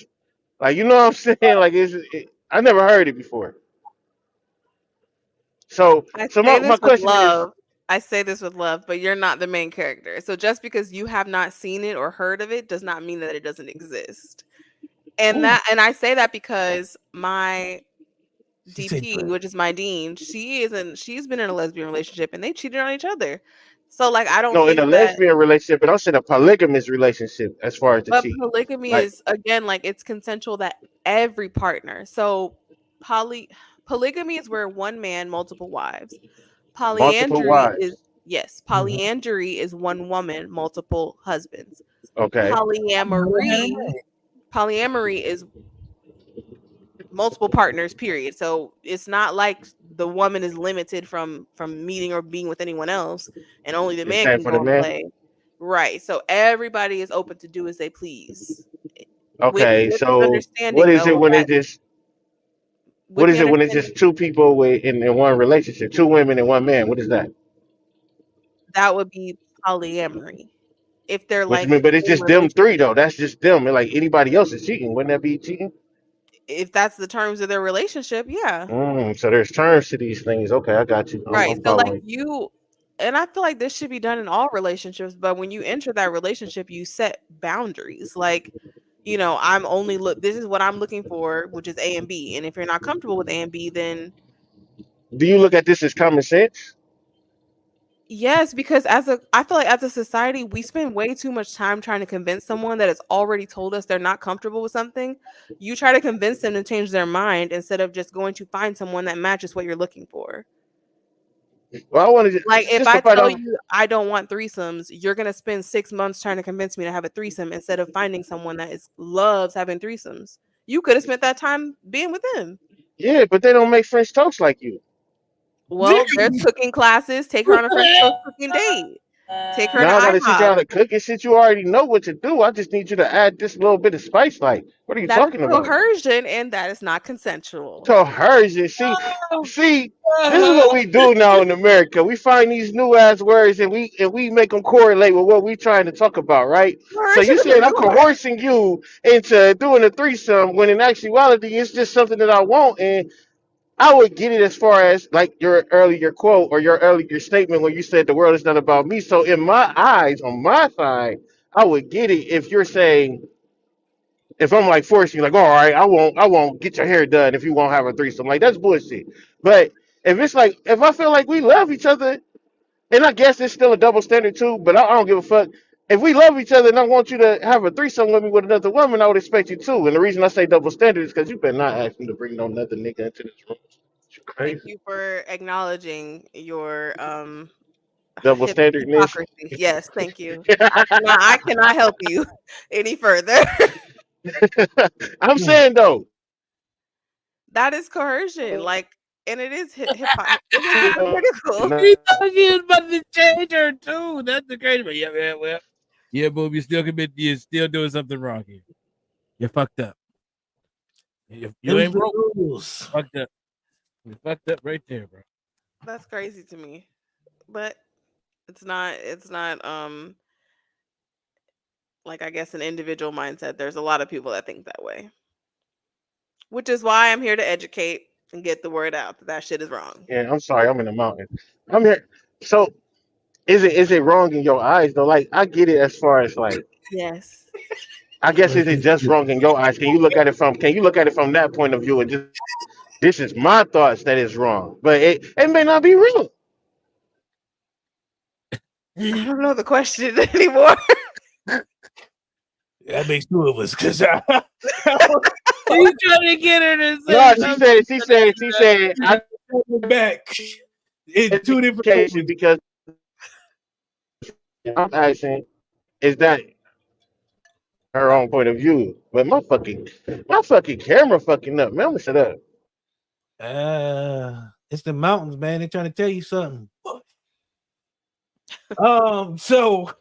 Like you know what I'm saying? Like I never heard it before. So I so say my this with question is, love. I say this with love, but you're not the main character. So just because you have not seen it or heard of it does not mean that it doesn't exist. And I say that because my She said, DP, which is my dean, she's been in a lesbian relationship and they cheated on each other. So like I don't no, in think a that. lesbian relationship, but I'm saying a polygamous relationship as far as the But cheating. polygamy Like is again like it's consensual that every partner. So polygamy is where one man, multiple wives. multiple Polyandry is wives. yes, Mhm. polyandry is one woman, multiple husbands. Okay. Polyamory is multiple partners, period. So it's not like the woman is limited from meeting or being with anyone else and only the The man same can for the go and men. play. Right. So everybody is open to do as they please. Okay, With the so what understanding is it though when that it's just with what the is it when it's understanding just two people in one relationship, two women and one man? What is that? that would be polyamory. If they're Which like mean, but it's in just them three relationship. though. That's just them. And like anybody else is cheating. Wouldn't that be cheating? If that's the terms of their relationship, yeah. So there's terms to these things. Okay, I got you. I'm, Right. I'm So like following. you and I feel like this should be done in all relationships, but when you enter that relationship, you set boundaries. Like, I'm only this is what I'm looking for, which is A and B. And if you're not comfortable with A and B, then Do you look at this as common sense? yes, because I feel like as a society, we spend way too much time trying to convince someone that has already told us they're not comfortable with something. You try to convince them to change their mind instead of just going to find someone that matches what you're looking for. Well, I want to Like if just to I fight tell off. you I don't want threesomes, you're gonna spend 6 months trying to convince me to have a threesome instead of finding someone that loves having threesomes. You could have spent that time being with them. Yeah, but they don't make French toast like you. Well, there's cooking classes. Take her on a French toast cooking date. Take her to Now I gotta teach you IHOP. how to cook and shit. You already know what to do. I just need you to add this little bit of spice. Like, what are you That is talking about? coercion, and that is not consensual. To hers and see, this is what we do now in America. We find these new ass words and we make them correlate with what we trying to talk about, right? So Coercion you is a saying I'm new word. coercing you into doing a threesome when in actuality it's just something that I want, and I would get it as far as like your earlier quote or your earlier statement when you said the world is not about me. So in my eyes, on my side, I would get it if you're saying, if I'm like forcing you, like, all right, I won't get your hair done if you won't have a threesome. Like that's bullshit. But if it's like, if I feel like we love each other, And I guess it's still a double standard too, but I don't give a fuck. If we love each other and I want you to have a threesome with me with another woman, I would expect you to. And the reason I say double standard is because you better not ask me to bring no another nigga into this room. You Thank crazy. you for acknowledging your Double standardness. hypocrisy. Yes, thank you. I cannot help you any further. I'm Hmm. saying though, That is coercion, like, and it is it is hypocritical. He thought she was about to change her too. That's the crazy part. Yeah, well. Yeah, boob, you're still doing something wrong here. You're fucked up. You ain't broke. Rules. Fucked up. You fucked up right there, bro. That's crazy to me. But it's not like, I guess, an individual mindset. There's a lot of people that think that way. Which is why I'm here to educate and get the word out that shit is wrong. yeah, I'm sorry, I'm in the mountain. I'm here. So is it wrong in your eyes though? Like I get it as far as like Yes. I guess is it just wrong in your eyes? Can you look at it from that point of view and just this is my thoughts that is wrong, but it may not be real. I don't know the question anymore. That makes two of us because He's trying to get her to say No, something. she said I back in two different cases moments. because I'm asking is that her own point of view. But my fucking camera fucking up, man. I'm gonna shut up. It's the mountains, man. They're trying to tell you something. So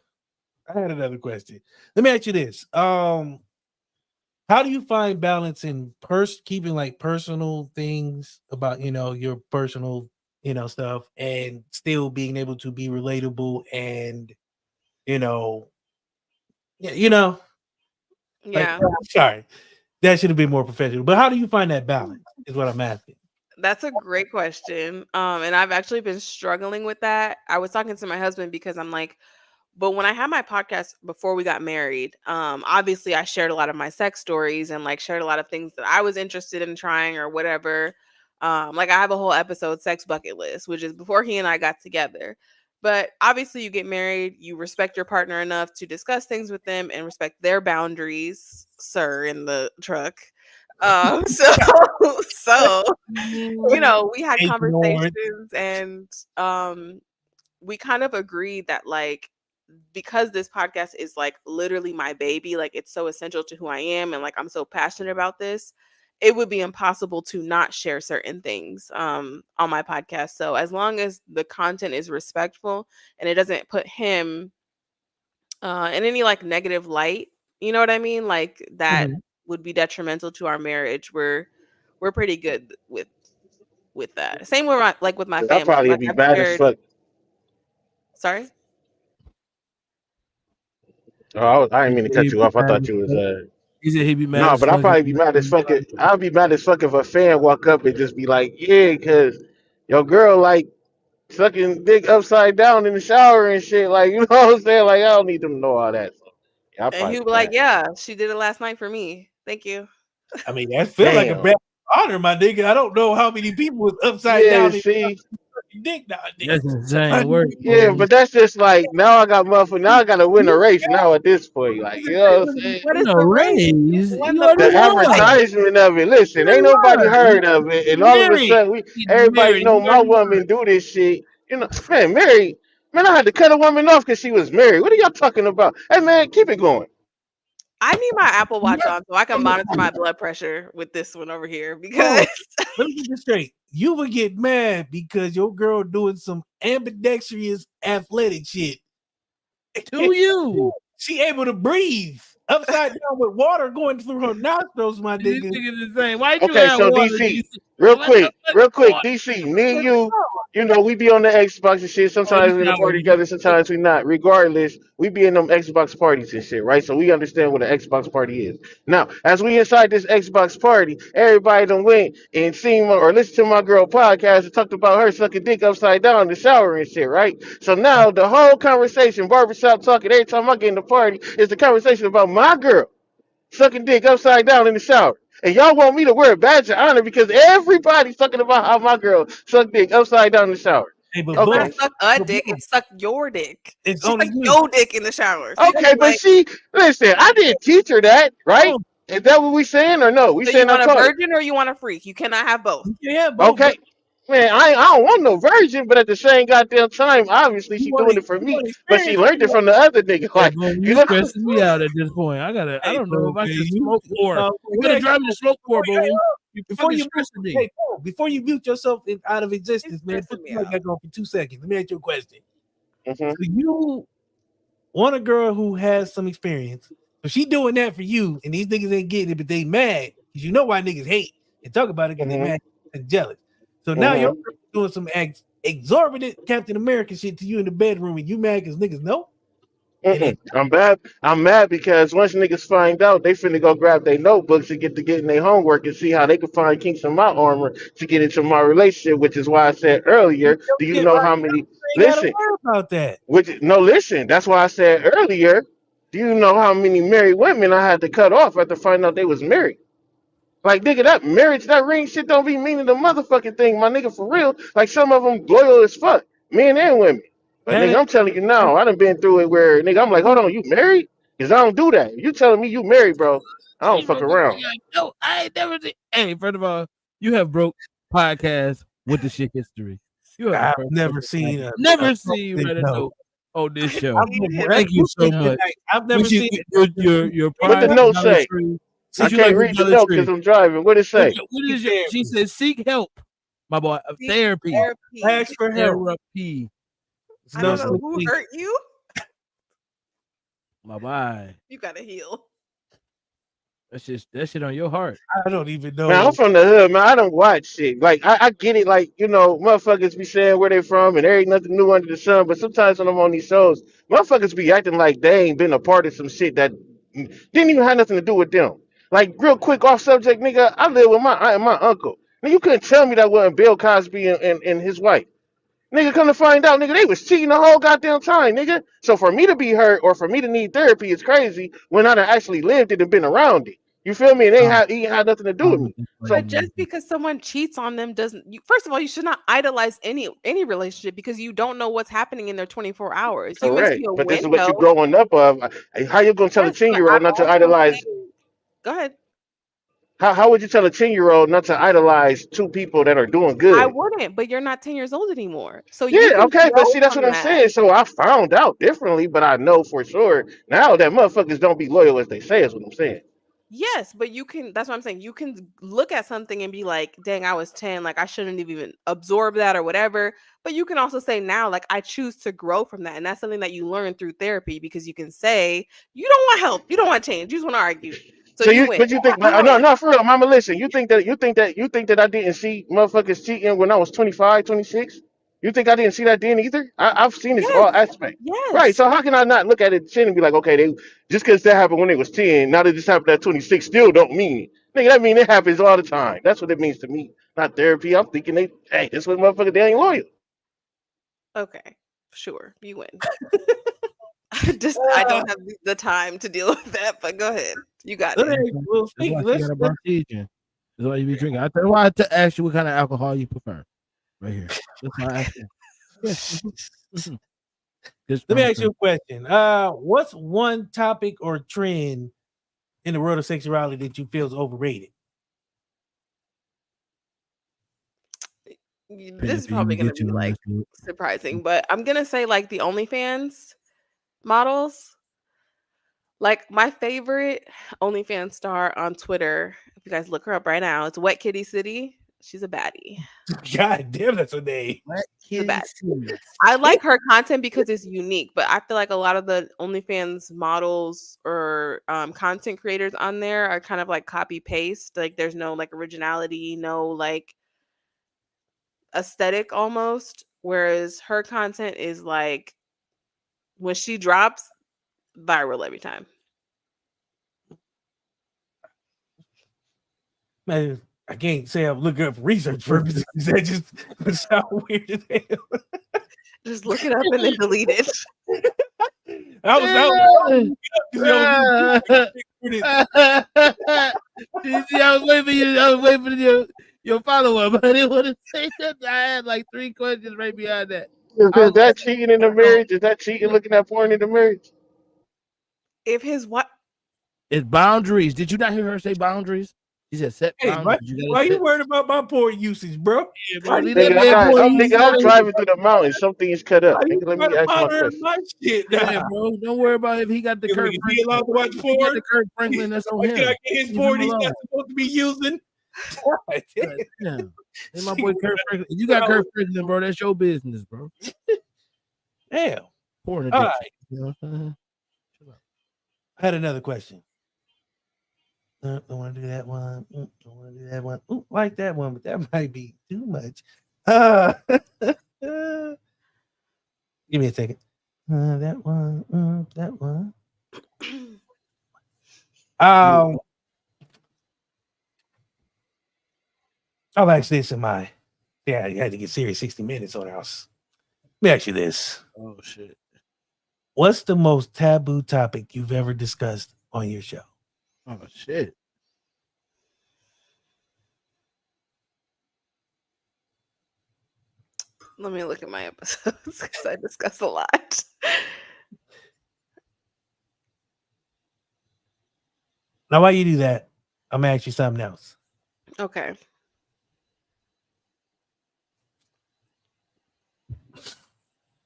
I had another question. Let me ask you this. How do you find balance in keeping like personal things about your personal stuff and still being able to be relatable and like, Yeah. sorry, that should have been more professional. But how do you find that balance? Is what I'm asking. That's a great question. And I've actually been struggling with that. I was talking to my husband because I'm like, but when I had my podcast before we got married, obviously I shared a lot of my sex stories and like shared a lot of things that I was interested in trying or whatever. Like I have a whole episode, Sex Bucket List, which is before he and I got together. But obviously you get married, you respect your partner enough to discuss things with them and respect their boundaries, sir, in the truck. So so we had Ignored. conversations and we kind of agreed that like because this podcast is like literally my baby, like it's so essential to who I am and like I'm so passionate about this, it would be impossible to not share certain things on my podcast. So as long as the content is respectful and it doesn't put him in any like negative light, you know what I mean? Like that would be detrimental to our marriage. We're pretty good with that. Same with my 'Cause I family. probably Like be I've mad as shared. fuck. Sorry. Oh, I didn't mean to cut you off. I thought you was He said he'd be mad no, as but I'll fuck. probably be mad as fuck. I'll be mad as fuck if a fan walk up and just be like, "Yeah, cause your girl like sucking dick upside down in the shower and shit." Like, you know what I'm saying? Like, I don't need them to know all that. So, yeah, I'll And probably he would be be like, mad. "Yeah, she did it last night for me. Thank you." I mean, that feels like a Damn. bad honor, my nigga. I don't know how many people was upside Yeah, down see. and dick nowadays. That's insane work. Yeah, but that's just like now I got motherfucker. Now I gotta win a race now at this point. Like, you know what I'm saying? What is No the race? raise. Won You the already The won. advertisement of it. Listen, ain't nobody heard of it, and all of a sudden everybody know my woman do this shit. You know, man, Mary, man, I had to cut a woman off because she was married. What are y'all talking about? Hey, man, keep it going. I need my Apple Watch on so I can monitor my blood pressure with this one over here Bro, because let me get this straight. You would get mad because your girl doing some ambidextrous athletic shit. To you. She able to breathe upside down with water going through her nostrils, my This nigga. nigga's insane. Why you Okay, have so water? DC, real quick, DC, me and you know, we be on the Xbox and shit. Sometimes we in a party together, sometimes we not. Regardless, we be in them Xbox parties and shit, right? So we understand what an Xbox party is. Now, as we inside this Xbox party, everybody done went and seen or listened to my girl podcast and talked about her sucking dick upside down in the shower and shit, right? So now the whole conversation, barbershop talking, every time I get in the party, is the conversation about my girl sucking dick upside down in the shower. And y'all want me to wear a badge of honor because everybody's talking about how my girl sucked dick upside down in the shower. Hey, but Okay. Not suck a dick, it's suck your dick. It's She only suck you. your dick in the shower. So Okay, but see, listen, I didn't teach her that, right? Oh. Is that what we saying or no? We so you saying I want a taught her. virgin or you want a freak? You cannot have both. Yeah, both. Okay. Man, I don't want no virgin, but at the same goddamn time, obviously she doing it for me, but she learned it from the other nigga. Hey, Like, bro, you you know, stressing me out at this point. I don't know if I should smoke more. You gotta drive me to smoke more, bro. You Before you stressing me. hey, Paul, before you mute yourself out of existence, man, stressing put me the mic out. back on for 2 seconds. Let me ask you a question. Mhm. So you want a girl who has some experience, so she doing that for you, and these niggas ain't getting it, but they mad because you know why niggas hate and talk about it because they mad and jealous. So now you're doing some exorbitant Captain America shit to you in the bedroom, and you mad because niggas know. I'm mad because once niggas find out, they finna go grab their notebooks and get to getting their homework and see how they can find kinks in my armor to get into my relationship, which is why I said earlier, do you know how many listen, about that? Listen, that's why I said earlier, do you know how many married women I had to cut off after finding out they was married? Like, nigga, that marriage, that ring shit don't be meaning the motherfucking thing, my nigga, for real. Like, some of them loyal as fuck, men and women. But, nigga, I'm telling you now, I done been through it where, nigga, I'm like, hold on, you married? Because I don't do that. You telling me you married, bro. I don't fuck around. No, I ain't never seen. Hey, first of all, you have broke podcast with the shit history. You have I've never seen a you read a note on this show. Thank Thank you so much. I've never seen your What the pride note Dollar say? Tree. I can't read the note because I'm driving. What it say? What is your? She said, "Seek help, my boy. Therapy. Ask for help. Therapy. I don't know who hurt you. My boy. You gotta heal. That shit on your heart. I don't even know. Man, I'm from the hood, man. I don't watch shit. Like, I get it. Like, you know, motherfuckers be saying where they from and there ain't nothing new under the sun. But sometimes when I'm on these shows, motherfuckers be acting like they ain't been a part of some shit that didn't even have nothing to do with them. Like, real quick off subject, nigga, I live with my aunt and my uncle. Now, you couldn't tell me that wasn't Bill Cosby and his wife. Nigga, come to find out, nigga, they was cheating the whole goddamn time, nigga. So for me to be hurt or for me to need therapy is crazy when I done actually lived it and been around it. You feel me? It ain't had nothing to do with me. So But just because someone cheats on them doesn't. First of all, you should not idolize any relationship because you don't know what's happening in their 24 hours. You may correct. see a But this is window. what you growing up of. How you gonna tell a Yes, but 10-year-old I'm not to also idolize? saying, go ahead. How would you tell a 10-year-old not to idolize two people that are doing I good? wouldn't, but you're not 10 years old anymore. So you Yeah, can okay, but grow see, that's from what I'm that. saying. So I found out differently, but I know for sure now that motherfuckers don't be loyal as they say. Is what I'm saying. Yes, but you can. That's what I'm saying. You can look at something and be like, "Dang, I was 10. Like I shouldn't have even absorbed that or whatever." But you can also say now, like I choose to grow from that, and that's something that you learn through therapy because you can say you don't want help, you don't want change, you just want to argue. So you win. But you think no for real, mama, listen, you think that I didn't see motherfuckers cheating when I was 25, 26? You think I didn't see that then either? I've seen this all aspects. Right. Yes. So how can I not look at it 10 and be like, okay, they just because that happened when they was 10, now that this happened at 26 still don't mean it. Nigga, that mean it happens all the time. That's what it means to me. Not therapy. I'm thinking this what motherfucker, they ain't loyal. Okay, sure, you win. I don't have the time to deal with that, but go ahead. You got it. Well, That's why you be drinking. That's why I asked you what kind of alcohol you prefer. Right here. That's why I asked you. Let me ask you a question. What's one topic or trend in the world of sexuality that you feel is overrated? This is probably going to be like surprising, but I'm going to say like the OnlyFans models. Like my favorite OnlyFans star on Twitter, if you guys look her up right now, it's Wet Kitty City. She's a baddie. God damn, that's her name. I like her content because it's unique, but I feel like a lot of the OnlyFans models or content creators on there are kind of like copy paste. Like there's no like originality, no like aesthetic almost. Whereas her content is like when she drops, viral every time. Man, I can't say I'm looking up for research purposes. That just sound weird as hell. Just look it up and then delete it. I was waiting for you. I was waiting for you. Your follow-up. I didn't want to say that. I had like 3 questions right behind that. Is that cheating in the marriage? Is that cheating looking at porn in the marriage? If his what? It's boundaries. Did you not hear her say boundaries? She said set boundaries. Why you worried about my porn usage, bro? I'm driving through the mountains. Some things cut up. Nigga, let me ask my question. My shit, yeah, bro. Don't worry about if he got the Kirk Franklin. Allowed to watch porn? He got the Kirk Franklin. That's on him. Can I get his porn he's not supposed to be using? Yeah. Hey, my boy Kirk Franklin. You got Kirk Franklin, bro. That's your business, bro. Damn. Porn addiction. All right. You know what I'm saying? I had another question. Don't want to do that one. Don't want to do that one. Ooh, like that one, but that might be too much. Give me a second. That one. That one. I'll ask this in my. Yeah, you had to get serious 60 minutes on house. Let me ask you this. Oh, shit. What's the most taboo topic you've ever discussed on your show? Oh, shit. Let me look at my episodes because I discuss a lot. Now, while you do that, I'm going to ask you something else. Okay.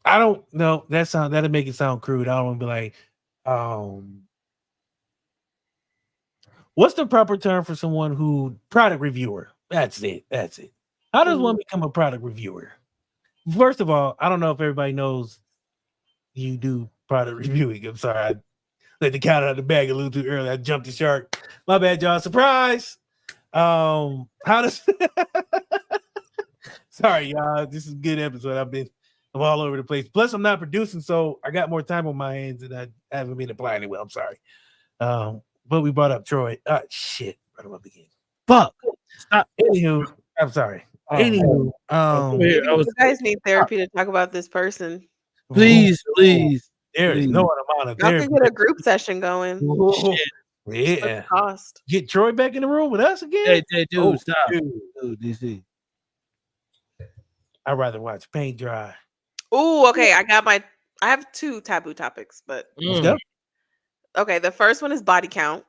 I don't know. That'll make it sound crude. I don't want to be like, what's the proper term for someone who product reviewer? That's it. How does one become a product reviewer? First of all, I don't know if everybody knows you do product reviewing. I'm sorry. I let the cat out of the bag a little too early. I jumped the shark. My bad, y'all. Surprise. How does sorry, y'all. This is a good episode. I'm all over the place. Plus, I'm not producing, so I got more time on my hands and I haven't been applying it well. I'm sorry. But we brought up Troy. Shit. Right up again. Fuck. Stop. Anywho, I'm sorry. Anywho, you guys need therapy to talk about this person. Please. There is no amount of therapy. Y'all can get a group session going. Yeah. Cost. Get Troy back in the room with us again. Hey, dude, stop. Dude, DC. I'd rather watch paint dry. Oh, okay. I have 2 taboo topics, but Let's go. Okay, the first one is body count.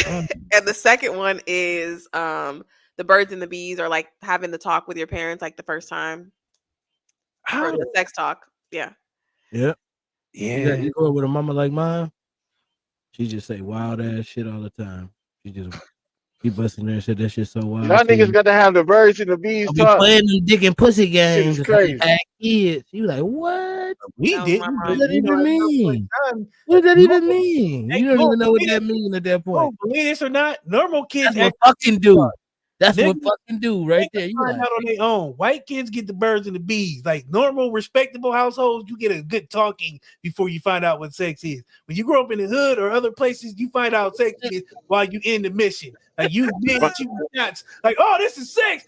And the second one is the birds and the bees, or like having the talk with your parents like the first time. Or the sex talk. Yeah. You go with a mama like mine. She just say wild ass shit all the time. She just keep busting there and said that shit so wild. Y'all niggas got to have the birds and the bees I'll talk. be playing them dick and pussy games. It's crazy. Kids. You like what? We didn't. What does that even mean? What does that even mean? You don't even know what that means at that point. Believe this or not, normal kids That's what fucking do. That's what fucking do right there. You find out on their own. White kids get the birds and the bees. Like normal, respectable households, you get a good talking before you find out what sex is. When you grow up in the hood or other places, you find out sex is while you in the mission. Like you nuts. Like, oh, this is sex.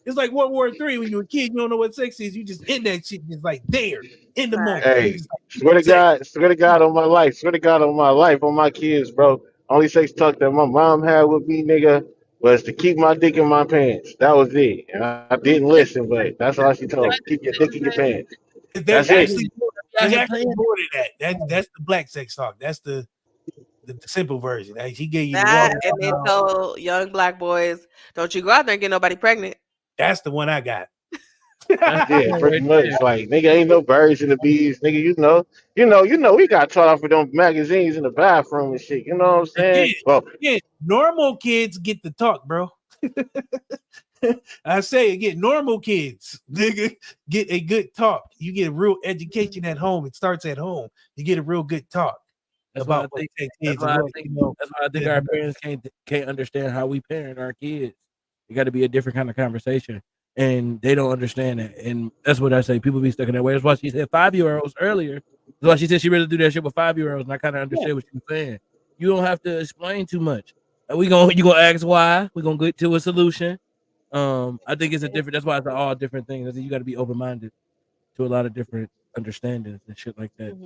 It's like World War III. When you're a kid, you don't know what sex is. You just in that shit. It's like there in the moment. Hey, swear to God on my life. Swear to God on my life, on my kids, bro. Only sex talk that my mom had with me, nigga, was to keep my dick in my pants. That was it. And I didn't listen, but that's all she told me. Keep your dick in your pants. That's actually more than that. That's the black sex talk. That's the simple version. She gave you that, and they tell young black boys, "Don't you go out there and get nobody pregnant." That's the one I got. Yeah, pretty much. Like, nigga, ain't no birds and the bees, nigga. You know, we got taught off with them magazines in the bathroom and shit. You know what I'm saying? Normal kids get the talk, bro. I say again, normal kids, nigga, get a good talk. You get a real education at home. It starts at home. You get a real good talk. That's why I think our parents can't understand how we parent our kids. It got to be a different kind of conversation, and they don't understand it. And that's what I say. People be stuck in that way. That's why she said 5-year-olds earlier. That's why she said she really do that shit with 5-year-olds, and I kind of understand what she was saying. You don't have to explain too much. You gonna ask why. We're gonna get to a solution. I think it's a different. That's why it's all different things. I think you got to be open minded to a lot of different understandings and shit like that.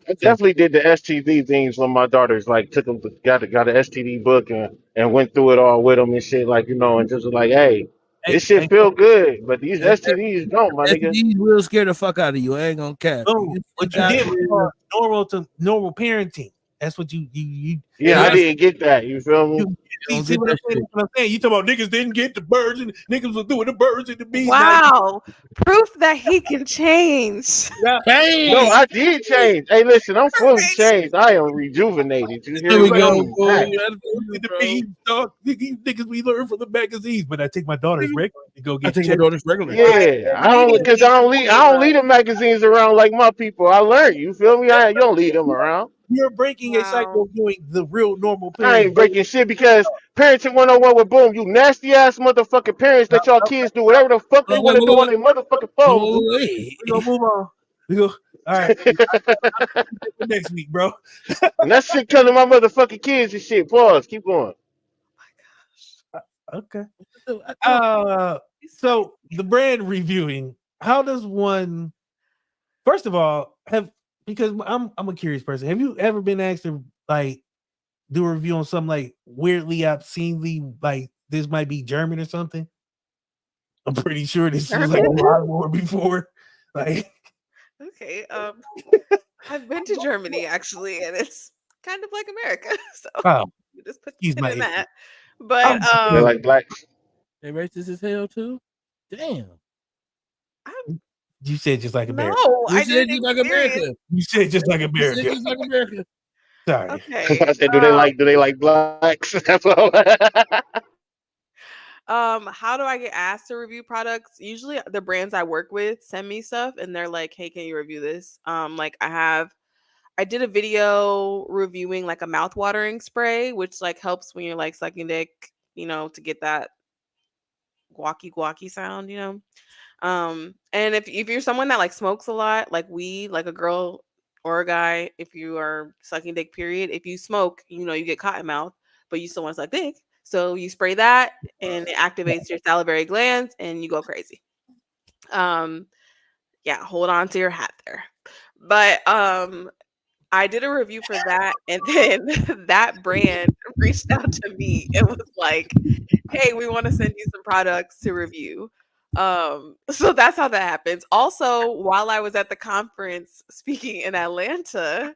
I definitely did the STD things when my daughters like took them got an STD book and went through it all with them and shit like and just was like, hey, this shit feel good, but these STDs don't, my nigga. STDs will scare the fuck out of you. I ain't gonna cap. Oh, what you did was normal parenting. That's what you. Yeah, I didn't get that. You feel me? See what I'm saying? You talking about niggas didn't get the birds and niggas was doing the birds and the bees. Wow, proof that he can change. No, I did change. Hey, listen, I'm fully changed. I am rejuvenated. You hear There we me? go. The bees, dog. These niggas we learn from the magazines, but I take my daughter's regular to go get. I take my daughter's regular. Yeah, I don't leave the magazines around like my people. I learned. You feel me? You don't leave them around. You're breaking a cycle of doing the real normal parenting. I ain't breaking shit because parenting 101 with boom, you nasty ass motherfucking parents let y'all kids do whatever the fuck they want to do on their motherfucking phone. We gonna move on. We go. All right. Next week, bro. And that shit come to my motherfucking kids and shit. Pause. Keep going. Okay. So the brand reviewing. How does one? First of all, because I'm a curious person. Have you ever been asked to like do a review on something like weirdly, obscenely, like this might be German or something? I'm pretty sure this was like a lot more before. Like, okay, I've been to Germany actually, and it's kind of like America. So you just put the pin in that. But they're like blacks. They racist as hell too. Damn. You said just like America. No, I said just like America. You said just like America. You said just like America. Sorry. Okay. I said, do they like blacks? That's all. How do I get asked to review products? Usually the brands I work with send me stuff and they're like, hey, can you review this? Like I did a video reviewing like a mouth-watering spray, which like helps when you're like sucking dick, to get that guacky sound, and if you're someone that like smokes a lot, like weed, like a girl or a guy, if you are sucking dick, period, if you smoke, you get cotton mouth, but you still want to suck dick. So you spray that and it activates your salivary glands and you go crazy. Yeah, hold on to your hat there. But I did a review for that, and then that brand reached out to me and was like, hey, we want to send you some products to review. So that's how that happens. Also, while I was at the conference speaking in Atlanta,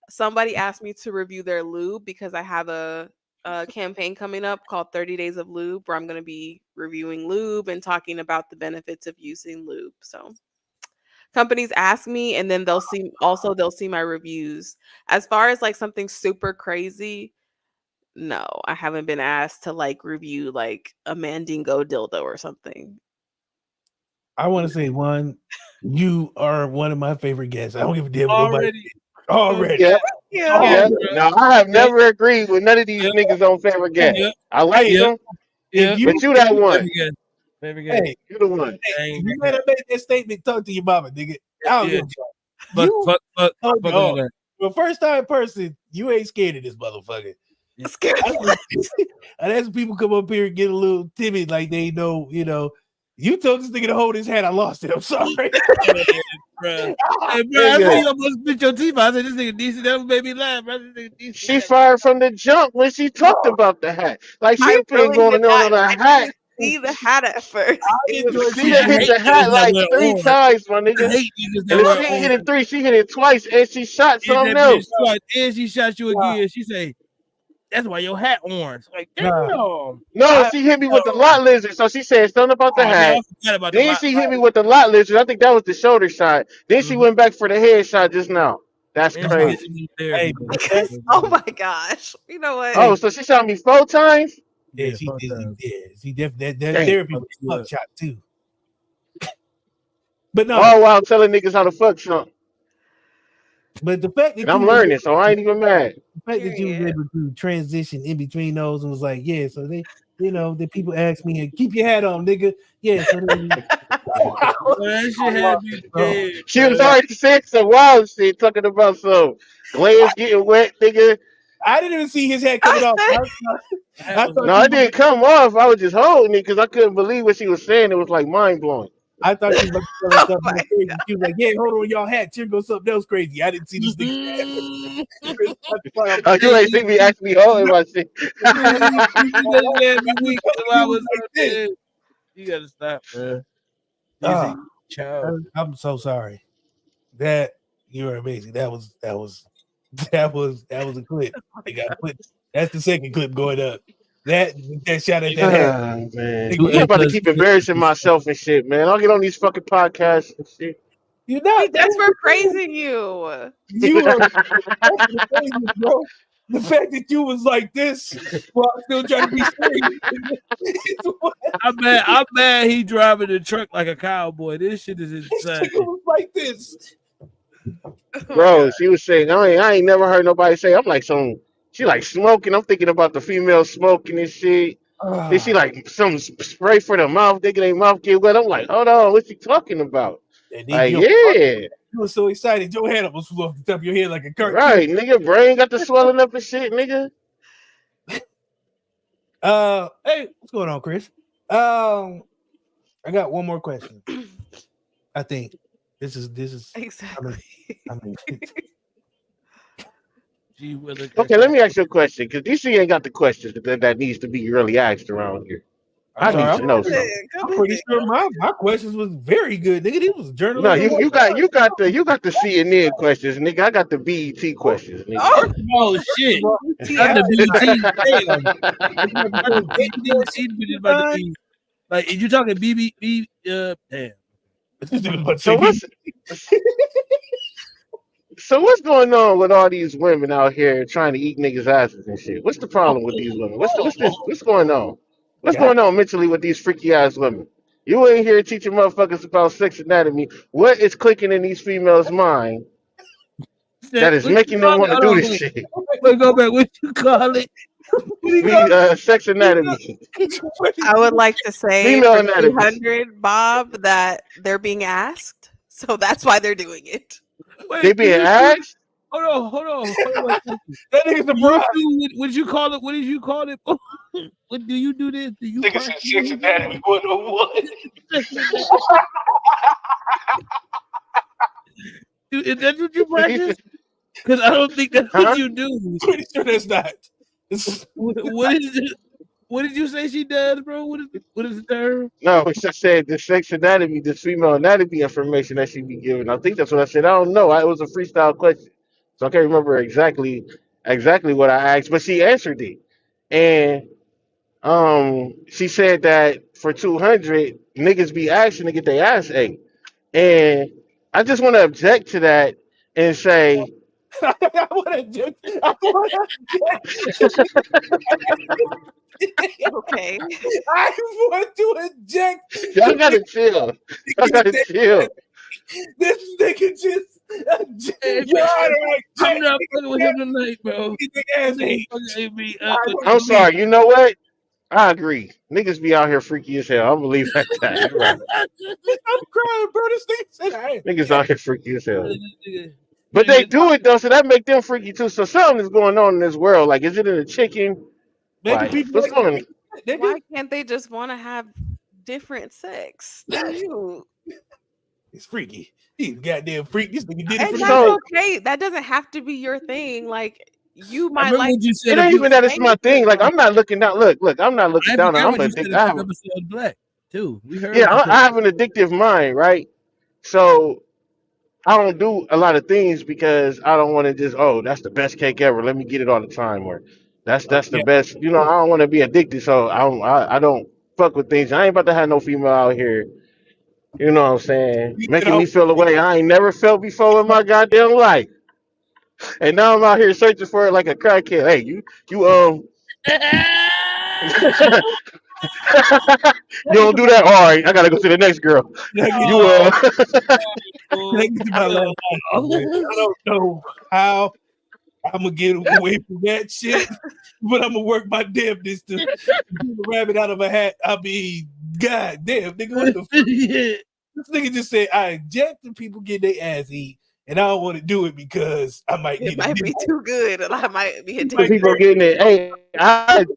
somebody asked me to review their lube because I have a campaign coming up called 30 Days of Lube, where I'm going to be reviewing lube and talking about the benefits of using lube. So companies ask me, and then they'll see my reviews. As far as like something super crazy, no, I haven't been asked to like review like a Mandingo dildo or something. I want to say you are one of my favorite guests. I don't give a damn Already. Yeah. Now I have never agreed with none of these niggas on favorite guests. I like them. But you that one. Hey, you the one. Hey, you better make that statement. Talk to your mama, nigga. Fuck. Well, first time person, you ain't scared of this motherfucker. Scared. And as people come up here and get a little timid, like they know, you told this nigga to hold his hat. I lost it. I'm sorry. Hey, bro, I see you almost spit your teeth out. I said, this nigga decent. That made me laugh, bro. She fired from the jump when she talked about the hat. Like, she been going on the hat. See the hat at first. She hit the hat like 3 times, my nigga. And if she hit it 3, she hit it twice, and she shot something else. And she shot you again. She say, that's why your hat orange. Like, damn. No, she hit me with the lot lizard. So she said something about the hat. Then she hit me with the lot lizard. I think that was the shoulder shot. Then she went back for the head shot just now. That's crazy. Hey, oh my gosh. You know what? Oh, so she shot me 4 times? Yeah, she did. Yeah, she definitely that therapy was a fuck shot too. But no. Oh wow, telling niggas how to fuck something. But the fact that I'm learning, so I ain't even mad. The fact that you was able to transition in between those and was like, yeah, so they, the people ask me, keep your hat on, nigga. Yeah, so she was already saying some wild shit, talking about some glands getting wet, nigga. I didn't even see his hat coming off. No, it didn't come off. I was just holding it because I couldn't believe what she was saying. It was like mind blowing. I thought she was about to tell us something crazy. She was like, "Yeah, hold on, y'all hats. Here goes something else crazy." I didn't see this thing. You ain't see me actually holding my shit. You gotta stop, man. I'm so sorry. That you are amazing. That was a clip. That's the second clip going up. That shot at that. Man. I'm about to keep embarrassing myself and shit, man. I'll get on these fucking podcasts and shit. You're not. That's for praising you. You are crazy, bro. The fact that you was like this while still trying to be serious. I'm mad he driving the truck like a cowboy. This shit is insane. She was like this. Bro, she was saying, I ain't never heard nobody say, I'm like she like smoking. I'm thinking about the female smoking and shit. Then she like some spray for the mouth, thinking their mouth get wet. I'm like, hold on, what's she talking about? Like, yeah. You were so excited. Your head almost flew off the top of your head like a cartoon. Right, nigga, brain got the swelling up and shit, nigga. Hey, what's going on, Chris? I got one more question. I think this is exactly. I mean, okay, let me ask you a question, because DC ain't got the questions that needs to be really asked around here. I need to know something. I'm pretty sure my questions was very good, nigga. These was journalism. No, you got the CNN questions, nigga. I got the BET questions, nigga. Oh shit! Not the BET. Like, you talking BB? Damn. So what's going on with all these women out here trying to eat niggas' asses and shit? What's the problem with these women? What's going on? What's going on mentally with these freaky ass women? You ain't here teaching motherfuckers about sex anatomy. What is clicking in these females' mind that is making them want to do this shit? Wait, go back. What you call it? Sex anatomy. I would like to say female anatomy. 300, Bob, that they're being asked, so that's why they're doing it. Wait, they being asked? Hold on. That nigga's the bride. What did you call it? What did you call it? What do you do this? Do you think it's sex anatomy 101? Is that what you practice? Because I don't think that's what you do. Pretty sure that's not. What is it? What did you say she does, bro? What is the term? No, I said the sex anatomy, the female anatomy information that she be giving. I think that's what I said. I don't know. It was a freestyle question, so I can't remember exactly what I asked, but she answered it, and she said that for 200 niggas be asking to get their ass ate, and I just want to object to that and say. I want to object. Okay. I want to object. Y'all gotta chill. This nigga just. I'm not fucking with him tonight, bro. I'm sorry. You know what? I agree. Niggas be out here freaky as hell. I'm gonna leave that. Right. I'm crying, bro. This nigga said, niggas out here freaky as hell. But they do it though, so that make them freaky too. So something is going on in this world. Like, is it in the chicken? Like, what's going on? Why can't they just want to have different sex than you? It's freaky. He's goddamn freak. This nigga did it And for that's okay. That doesn't have to be your thing. Like, you might like. It ain't even that it's my thing. Like, I'm not looking down. Look, I'm not looking down. I'm addicted. Black too. We heard. Yeah, I have an addictive mind, right? So I don't do a lot of things because I don't want to just, that's the best cake ever. Let me get it all the time. Or that's the best. You know, I don't want to be addicted, so I don't fuck with things. I ain't about to have no female out here. You know what I'm saying? Making me feel a way I ain't never felt before in my goddamn life. And now I'm out here searching for it like a crackhead. Hey, you you don't do that? All right, I gotta go to the next girl. I don't know how I'm gonna get away from that shit, but I'm gonna work my damnedest to get a rabbit out of a hat. I mean, god damn, nigga, what the fuck? This nigga just said I object to people getting their ass eat, and I don't want to do it because I might get it. Might be too good, and I might be addicted. People getting it. Hey, I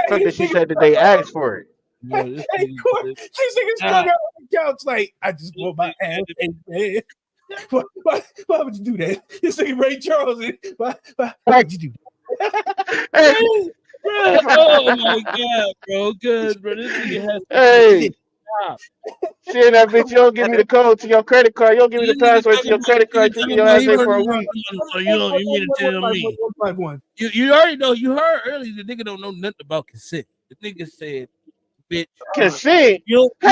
think that she said that they asked for it. These niggas strung out like couch like, I just want my ass ate, man. Why would you do that? This nigga Ray Charles. Why would you do that? Hey, Oh my god, bro. Good, bro. This nigga has hey. Shit, that bitch, you don't give me the code to your credit card. You don't give me the password to your credit card. You your ass in for a week. So you mean to tell me? 151. You already know. You heard earlier the nigga don't know nothing about consent. The nigga said, "Bitch, Consent. you don't eat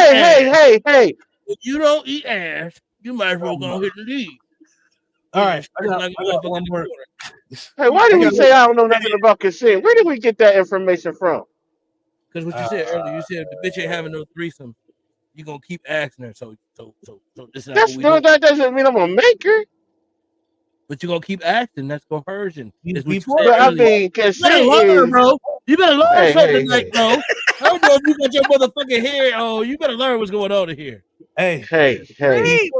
Hey. if you don't eat ass, you might as well go hit the league." All right. Hey, why did we say I don't know nothing about consent? Where did we get that information from? Because what you said earlier, you said if the bitch ain't having no threesome, you gonna keep asking her. So this is not what we do. That doesn't mean I'm gonna make her. But you gonna keep asking. That's coercion. Is what you But said I earlier. mean, You better consent learn, is. bro. You better learn Hey, something hey, tonight, bro. I don't know if you got your motherfucking hair. Oh, you better learn what's going on in here. Hey. Hey.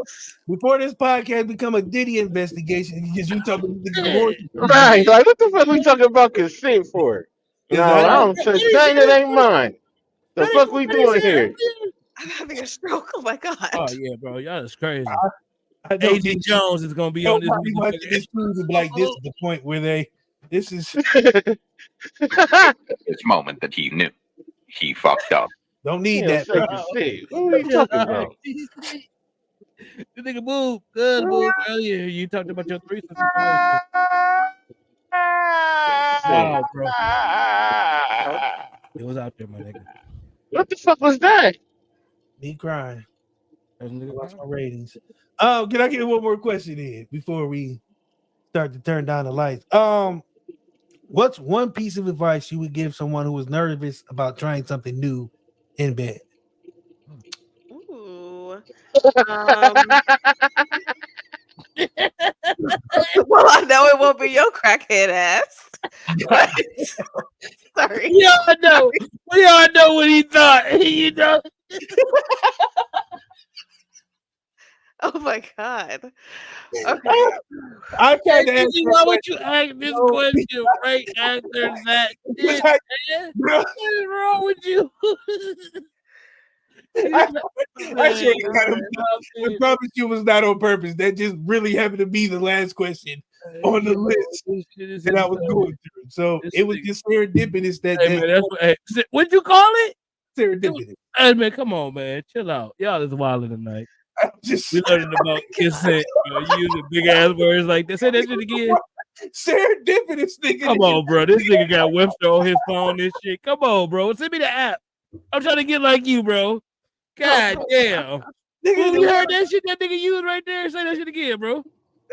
Before this podcast become a Diddy investigation, because you talking Right. Like, what the fuck we talking about consent for? No, I don't touch thing that ain't mine. The fuck we doing here? I'm having a stroke. Oh my god. Oh yeah, bro. Y'all is crazy. I don't AJ think Jones is gonna be on this. nobody watching this movie like this is the point where this is This moment that he knew he fucked up. don't need Yeah, that. shit. What are you talking about? The nigga move. Good move earlier. You talked about your threesome situation. Wow, bro. It was out there, my nigga. What the fuck was that? Me crying. That was a nigga Watch my crying. ratings. Can I get one more question in before we start to turn down the lights? What's one piece of advice you would give someone who is nervous about trying something new in bed? Ooh. Well, I know it won't be your crackhead ass. But, sorry. We all know. We all know what he thought. You know. Oh my god. Okay. I'm trying to ask Why would you ask this question right after that? Shit, man? What is wrong with you? I swear to God, I promise you it was not on purpose. That just really happened to be the last question on the list that I was going through. So it was just serendipitous that. Hey, man, that's what, hey, what'd you call it? Serendipitous. Hey man, come on, man, chill out. Y'all is wilding tonight. Just we learning about consent. You using big ass words like that. Say that shit again. Serendipitous, nigga. Come on, bro. This nigga got Webster on his phone and shit. Come on, bro. Send me the app. I'm trying to get like you, bro. God damn. Nigga, you heard that shit that nigga used right there? Say that shit again, bro.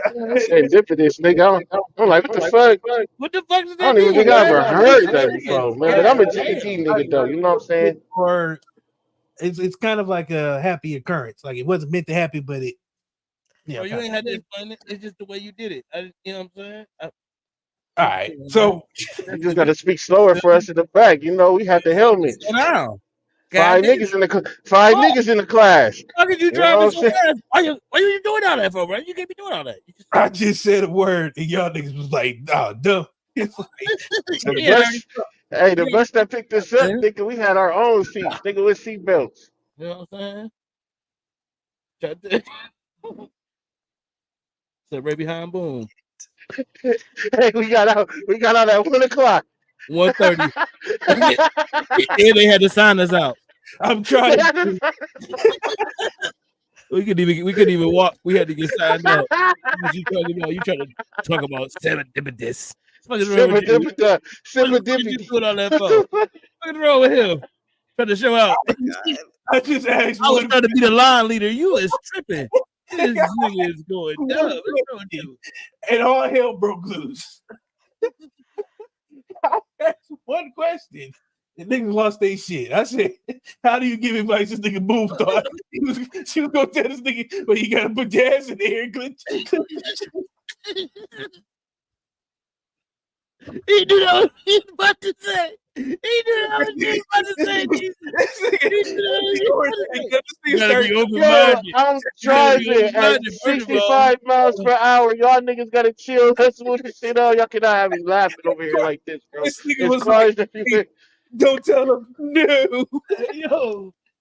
Serendipitous, nigga. I'm like, what the fuck? What the fuck is that? I don't even think I ever heard that before, man. But I'm a GPT nigga, though. You know what I'm saying? Or it's kind of like a happy occurrence. Like it wasn't meant to happen, but it. Yeah, you ain't had to explain it. It's just the way you did it. You know what I'm saying? All right. So you just got to speak slower for us in the back. You know, we had the helmets. Five niggas in the class. How could you drive so fast? Why you doing all that for, bro? You can't be doing all that. I just said a word and y'all niggas was like, nah, dumb. The bus that picked us up, thinking we had our own seats, thinking with seat belts. You know what I'm saying? So right behind, boom. Hey, we got out at 1 o'clock. 1:30. And they had to sign us out. I'm trying. We couldn't even walk. We had to get signed out. You trying to talk about serendipitous. What's wrong with you? Doing all that for? What's wrong with him? Trying to show out. I just asked. I was trying to be the line leader. You is tripping. This nigga is going dumb. What's wrong with you? And all hell broke loose. That's one question. The niggas lost their shit. I said, how do you give advice? This nigga Boom thought she was gonna tell this nigga, well, you gotta put your ass in there. He knew that what he was about to say. He knew that what he was about to say. I'm driving at 65 miles per hour. Y'all niggas gotta chill. That's what the shit on. Y'all cannot have me laughing over here like this, bro. There's cars everywhere. Don't tell him no.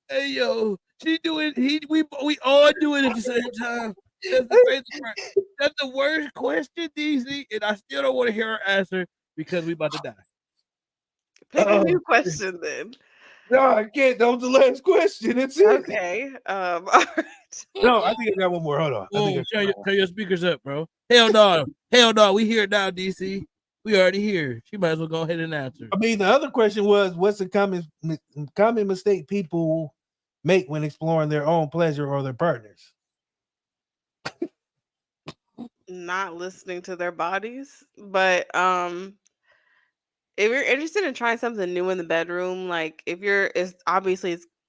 Hey yo, She doing. We all do it at the same time. That's the crazy part. That's the worst question, DC, and I still don't want to hear her answer because we about to die. Pick a new question then. No, I can't. That was the last question. That's it. Okay. All right. No, I think I got one more. Hold on. Turn your speakers up, bro. Hell no. We here now, DC. We already here. She might as well go ahead and answer. I mean, the other question was, what's the common mistake people make when exploring their own pleasure or their partners? Not listening to their bodies, but if you're interested in trying something new in the bedroom, like it's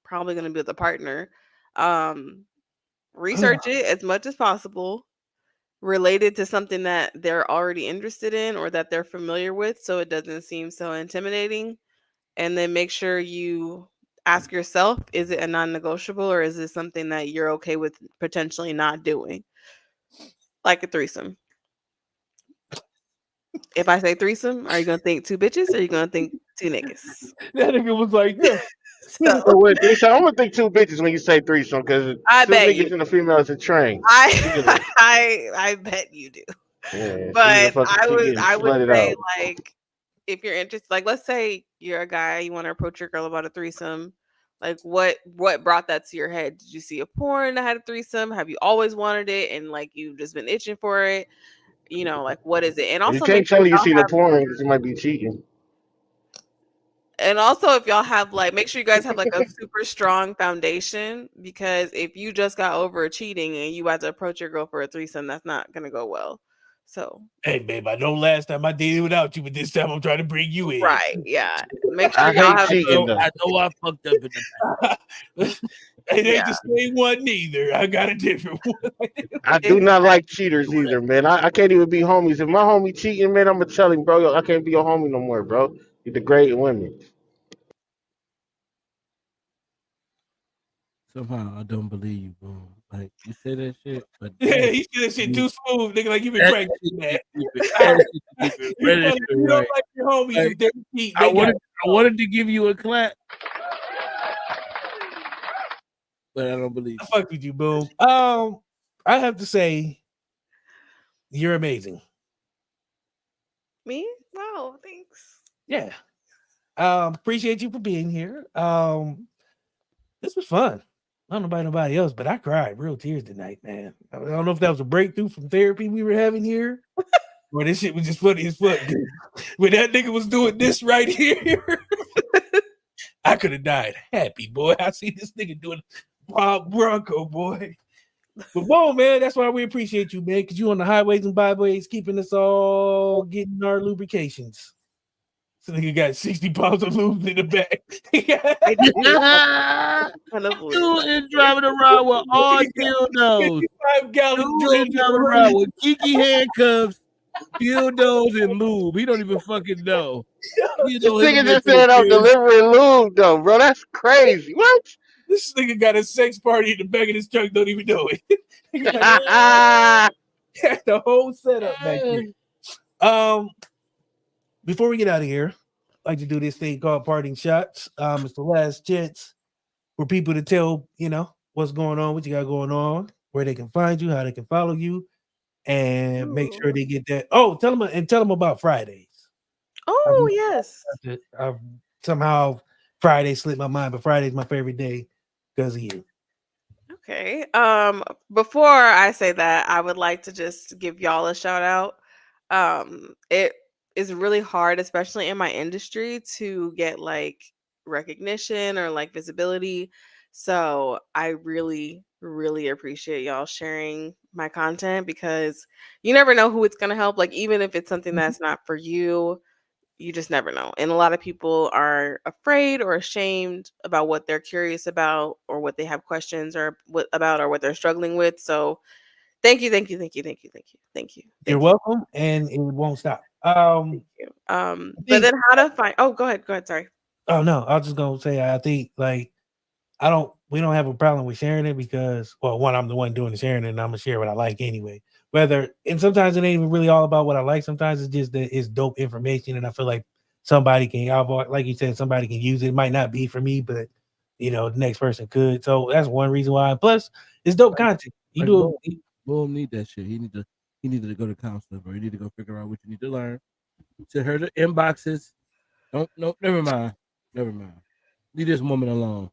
probably going to be with a partner. Research it as much as possible, related to something that they're already interested in or that they're familiar with, so it doesn't seem so intimidating. And then make sure you ask yourself, is it a non-negotiable, or is it something that you're okay with potentially not doing? Like a threesome. If I say threesome, are you gonna think 2 bitches or are you gonna think 2 niggas? That nigga was like, yeah. I'm gonna think 2 bitches when you say threesome, because 2 niggas and a female is a train. I bet you do. Yeah, but I would say, like, if you're interested, like, let's say you're a guy, you want to approach your girl about a threesome. Like, what brought that to your head? Did you see a porn that had a threesome? Have you always wanted it and like you've just been itching for it? You know, like, what is it? And also, you can't tell you see the porn because you might be cheating. And also, if y'all have make sure you guys have like a super strong foundation, because if you just got over cheating and you had to approach your girl for a threesome, that's not gonna go well. So, hey, babe, I know last time I did it without you, but this time I'm trying to bring you in. Right? Yeah. Make sure y'all have. I know I fucked up in the past. It ain't the same one neither. I got a different one. I do not like cheaters either, man. I can't even be homies. If my homie cheating, man, I'm gonna tell him, bro, I can't be your homie no more, bro. You're degrading women. Somehow I don't believe you, bro. Like, you say that shit, but yeah, he said that shit too smooth, nigga. Like you been practicing that. You don't like your homies. Like, if cheat, I wanted to give you a clap, but I don't believe. I fuck with you, boom. I have to say, you're amazing. Me? Wow, thanks. Yeah. Appreciate you for being here. This was fun. I don't know about nobody else, but I cried real tears tonight, man. I don't know if that was a breakthrough from therapy we were having here, or this shit was just funny as fuck. When that nigga was doing this right here, I could have died happy, boy. I see this nigga doing Bob Bronco, boy. But boom, man, that's why we appreciate you, man, because you on the highways and byways, keeping us all getting our lubrications. So nigga got 60 pounds of lube in the back. Dude is driving around with all dildos. 55 gallon Dude is driving around with Kiki handcuffs, dildos, and lube. He don't even fucking know. This nigga just said I'm delivering lube, though, bro. That's crazy. What? This nigga got a sex party in the back of his truck, don't even know it. The whole setup back here. Before we get out of here, I like to do this thing called parting shots. It's the last chance for people to tell, what's going on, what you got going on, where they can find you, how they can follow you, and make sure they get that. Oh, tell them about Fridays. Oh, yes. Somehow Friday slipped my mind, but Friday's my favorite day because of you. Okay. Before I say that, I would like to just give y'all a shout out. It is really hard, especially in my industry, to get recognition or visibility. So I really, really appreciate y'all sharing my content, because you never know who it's going to help. Even if it's something that's not for you, you just never know. And a lot of people are afraid or ashamed about what they're curious about, or what they have questions or what they're struggling with. So thank you. You're welcome, and it won't stop. Thank you. But then how to find? Oh, go ahead. Sorry. Oh no, I was just gonna say I think we don't have a problem with sharing it because, well, one, I'm the one doing the sharing, and I'm gonna share what I like anyway. And sometimes it ain't even really all about what I like. Sometimes it's just that it's dope information, and I feel like somebody can, like you said, somebody can use it. It might not be for me, but the next person could. So that's one reason why. Plus, it's dope content. You do it. Boom need that shit. He needed to go to counseling, bro. You need to go figure out what you need to learn. Send her the inboxes. Never mind. Leave this woman alone.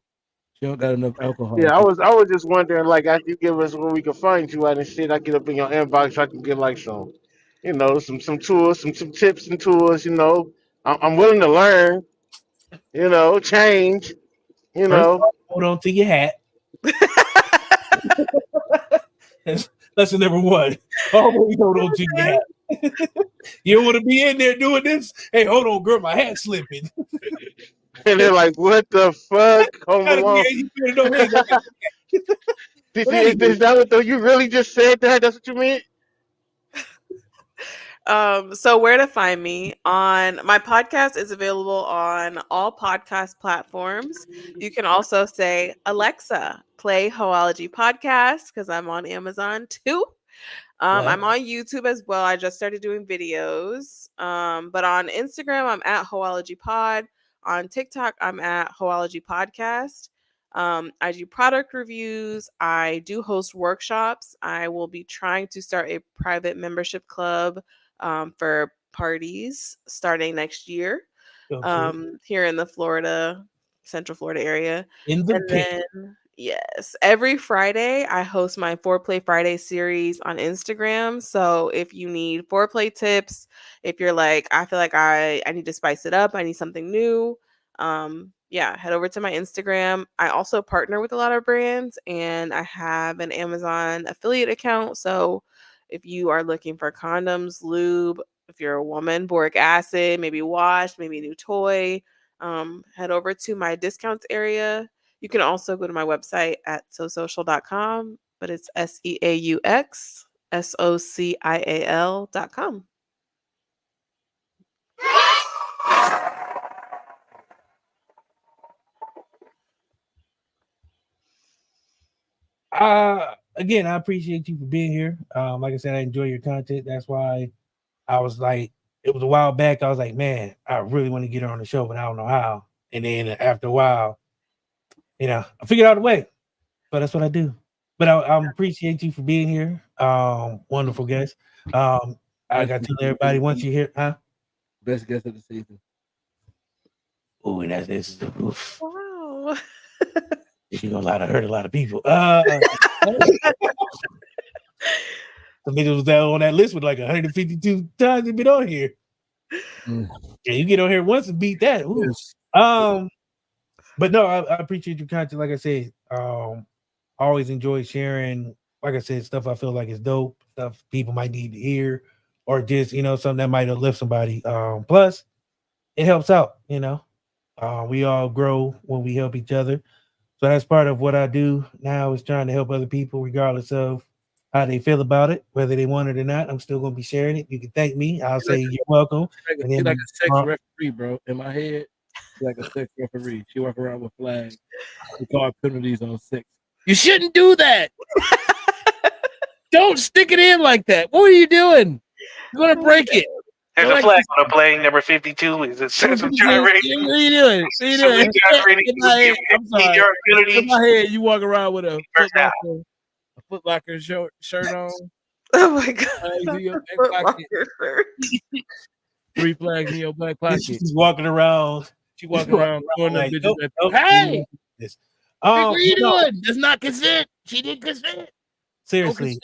She don't got enough alcohol. Yeah, I was just wondering, like, after you give us where we can find you at and shit, I get up in your inbox, I can get like some tools, some tips and tools. I'm willing to learn. Change. First of all, hold on to your hat. That's lesson number one. Always hold on to your hat. You don't want to be in there doing this. Hey, hold on, girl, my hat's slipping. And they're like, "What the fuck?" Hold on. Is that what you really just said? That's what you mean? So where to find me? On my podcast is available on all podcast platforms. You can also say, Alexa, play Hoeology Podcast, because I'm on Amazon too. I'm on YouTube as well. I just started doing videos. But on Instagram, I'm at Hoeology Pod. On TikTok, I'm at Hoeology Podcast. I do product reviews. I do host workshops. I will be trying to start a private membership club for parties starting next year here in the Central Florida area. Yes, every Friday I host my Foreplay Friday series on Instagram. So if you need foreplay tips, if you're like, I feel like I need to spice it up, I need something new, head over to my Instagram. I also partner with a lot of brands, and I have an Amazon affiliate account. So if you are looking for condoms, lube, if you're a woman, boric acid, maybe wash, maybe a new toy, head over to my discounts area. You can also go to my website at sosocial.com, but it's SEAUXSOCIAL.com. Again, I appreciate you for being here. Like I said, I enjoy your content. That's why I was like, it was a while back. I was like, man, I really want to get her on the show, but I don't know how. And then after a while, I figured out a way. But that's what I do. But I appreciate you for being here. Wonderful guest. I got to tell everybody once you hear, best guest of the season. Oh, and this. Oof. Wow. She's gonna hurt a lot of people. The nigga was down on that list with like 152 times he's been on here. Yeah, you get on here once and beat that. Ooh. Yes. But no, I appreciate your content. Like I said, I always enjoy sharing, like I said, stuff I feel like is dope, stuff people might need to hear, or just, something that might uplift somebody. Plus, it helps out, we all grow when we help each other. So that's part of what I do now, is trying to help other people, regardless of how they feel about it, whether they want it or not. I'm still going to be sharing it. You can thank me. I'll say you're welcome. She's like a sex referee, bro. In my head, she's like a sex referee. She walk around with flags. We call penalties on sex. You shouldn't do that. Don't stick it in like that. What are you doing? You're going to break it. There's a flag on the play, number 52. Is it sexual gyrating? What are you doing? I'm sorry. In my head, you walk around with a Foot Locker shirt on. Oh my God. Three flags in your back pocket. She's walking around. Going like, hey! What are you doing? That's not consent. She didn't consent. Seriously.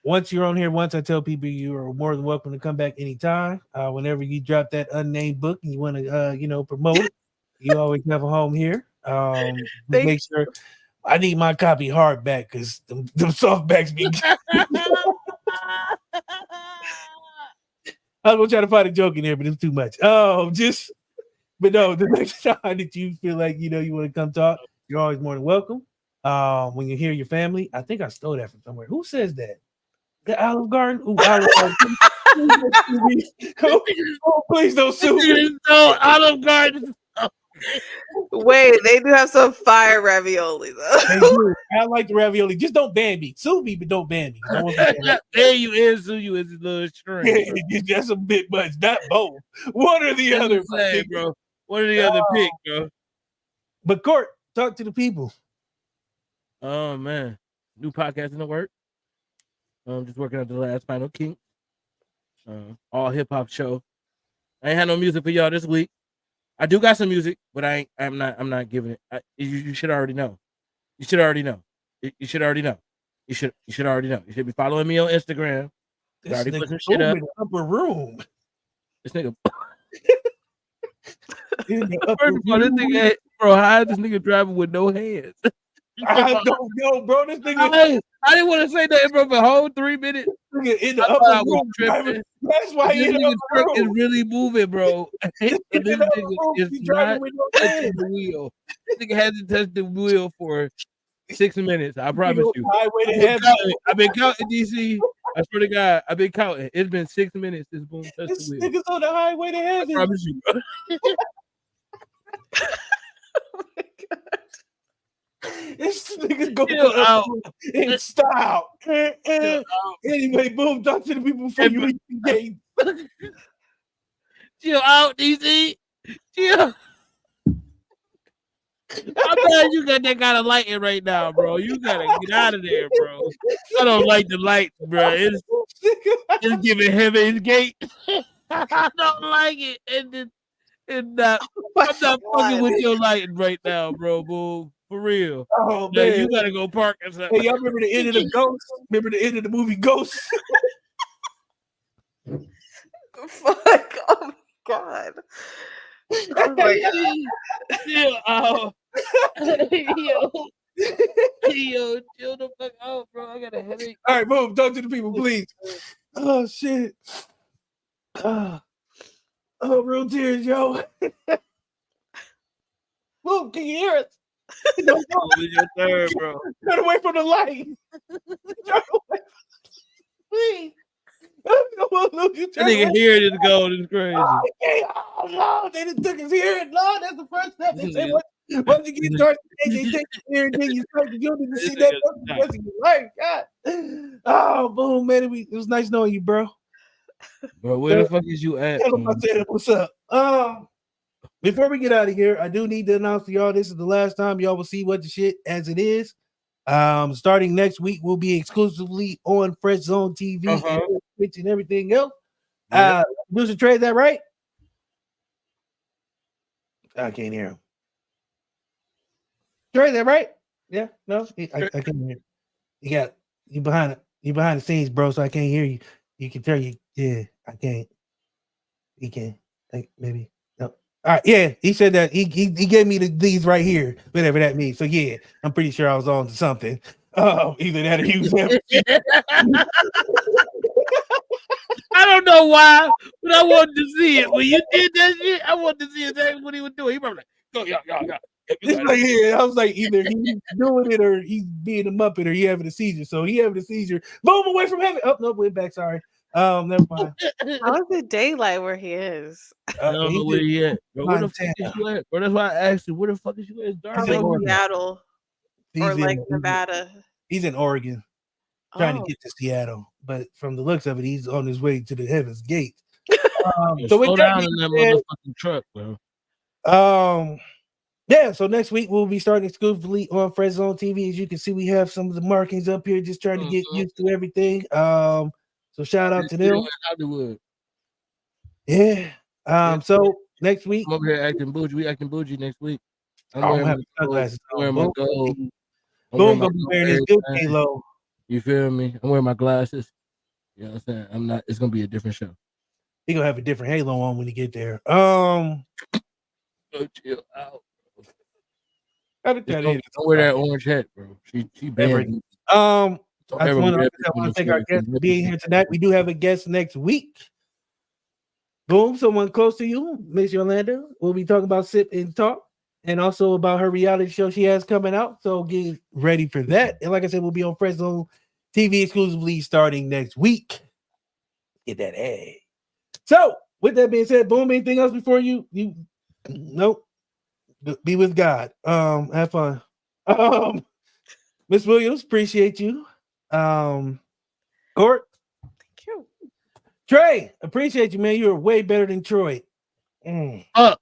Once you're on here, I tell people you are more than welcome to come back anytime. Whenever you drop that unnamed book and you want to, promote it, you always have a home here. Make sure I need my copy hardback because them softbacks be. I was gonna try to find a joke in there, but it's too much. But no, the next time that you feel like you want to come talk, you're always more than welcome. When you hear your family, I think I stole that from somewhere. Who says that? The Olive Garden? Ooh, Olive Garden. Please don't sue me. No, Olive Garden. Wait, they do have some fire ravioli though. They do. I like the ravioli. Just don't ban me. Sue me, but don't ban me. There you is, sue you is a little string. That's a bit much. Not both. One or the other, bro. One or the other pick, bro. But Court, talk to the people. Oh man, new podcast in the work. Just working on the last final kink. All hip hop show. I ain't had no music for y'all this week. I do got some music, but I'm not giving it. You should already know. You should already know. You should already know. You should already know. You should be following me on Instagram. This Already nigga put some shit up. in the upper room. This nigga. In the First upper of all, this room. nigga, bro, how is this nigga driving with no hands? I don't know, bro. This nigga I didn't want to say that, bro, for a whole 3 minutes. in the I thought I upper was room. tripping. That's why he This in the nigga upper truck is room. really moving, bro. And this in the upper room, nigga is he driving not with no touching hands. the wheel. This nigga hasn't touched the wheel for 6 minutes. I promise you. Highway to I've been heaven. counting. I've been counting, DC. I swear to God, I've been counting. It's been 6 minutes since Boom touched This the wheel. nigga's on the highway to I heaven. promise you, bro. Oh my God. This nigga's going Chill out. in style. Chill out. Anyway, Boom, talk to the people before you reach the gate. Chill out, DC. Chill. I'm glad you got that kind of lighting right now, bro. You gotta get out of there, bro. I don't like the lights, bro. It's giving Heaven's Gate. I don't like it. I'm not fucking with your lighting right now, bro. Boom. For real. Oh, Yeah, man. you gotta go park or something. Hey, y'all remember the end of the Ghost? Remember the end of the movie Ghost? Fuck. Oh my God. Oh my God. Chill out. Yo, chill the fuck out, bro. I got a headache. All right, Boom, talk to the people, please. Oh, shit. Oh, real tears, yo. Boom, can you hear us? No, It's your turn, bro. turn away from the light. Turn away. Please. I don't want to lose you. That Turn nigga away. hearing is going is crazy. Oh, no, they just took his hearing. No, that's the first step. They say, once you get started, they take your hearing, then you start to do to see that for the rest of your life. God. Oh, Boom, man. It was nice knowing you, bro. Bro, where the fuck is you at? Tell him I said, what's up? Before we get out of here, I do need to announce to y'all this is the last time y'all will see What the Shit as it is. Starting next week, we'll be exclusively on Fresh Zone TV and Twitch and everything else. Producer Trey, is that right? I can't hear him. Trey, is that right? Yeah, no, I can't hear. You behind the scenes, bro. So I can't hear you. You can tell you, yeah, I can't. He can, maybe. No. All right, yeah, he said that he gave me these right here, whatever that means. So yeah, I'm pretty sure I was on to something. Either that or he was. I don't know why, but I wanted to see it. When you did that shit, I wanted to see exactly what he was doing. He probably like, go, y'all. It's like, yeah, I was like, either he's doing it or he's being a muppet or he having a seizure. So he having a seizure. Boom, away from heaven. Oh no, we're back. Sorry. Never mind. How is it daylight where he is? I don't know where he at. Bro, where the fuck is you at? Bro, that's why I asked you, where the fuck is you at? It's dark. Probably Seattle or like in, Nevada. He's in Oregon trying to get to Seattle. But from the looks of it, he's on his way to the Heaven's Gate. So slow down in that motherfucking truck, bro. Yeah, so next week we'll be starting exclusively on Fresh Zone TV. As you can see, we have some of the markings up here, just trying to get used to everything. So shout out to them. Hollywood. Yeah. So next week I'm over here acting bougie. We acting bougie next week. I'm wearing sunglasses. I'm wearing my gold. Boom gonna be wearing his good halo. You feel me? I'm wearing my glasses. You know what I'm saying? I'm not. It's gonna be a different show. He gonna have a different halo on when he get there. Chill out. Don't wear that orange hat, bro. She banned. I want to thank our guests for being here tonight. We do have a guest next week. Boom, someone close to you, Miss Yolanda. We'll be talking about Sip and Talk and also about her reality show she has coming out. So get ready for that. And like I said, we'll be on Fresh Zone TV exclusively starting next week. Get that A. So with that being said, Boom, anything else before you nope. Be with God. Have fun. Miss Williams, appreciate you. Court. Thank you. Trey, appreciate you, man. You're way better than Troy. Fuck.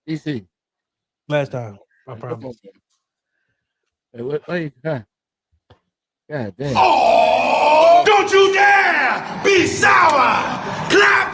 DC. Last time. I promise. Hey, wait, God damn. Oh, don't you dare be sour! Clap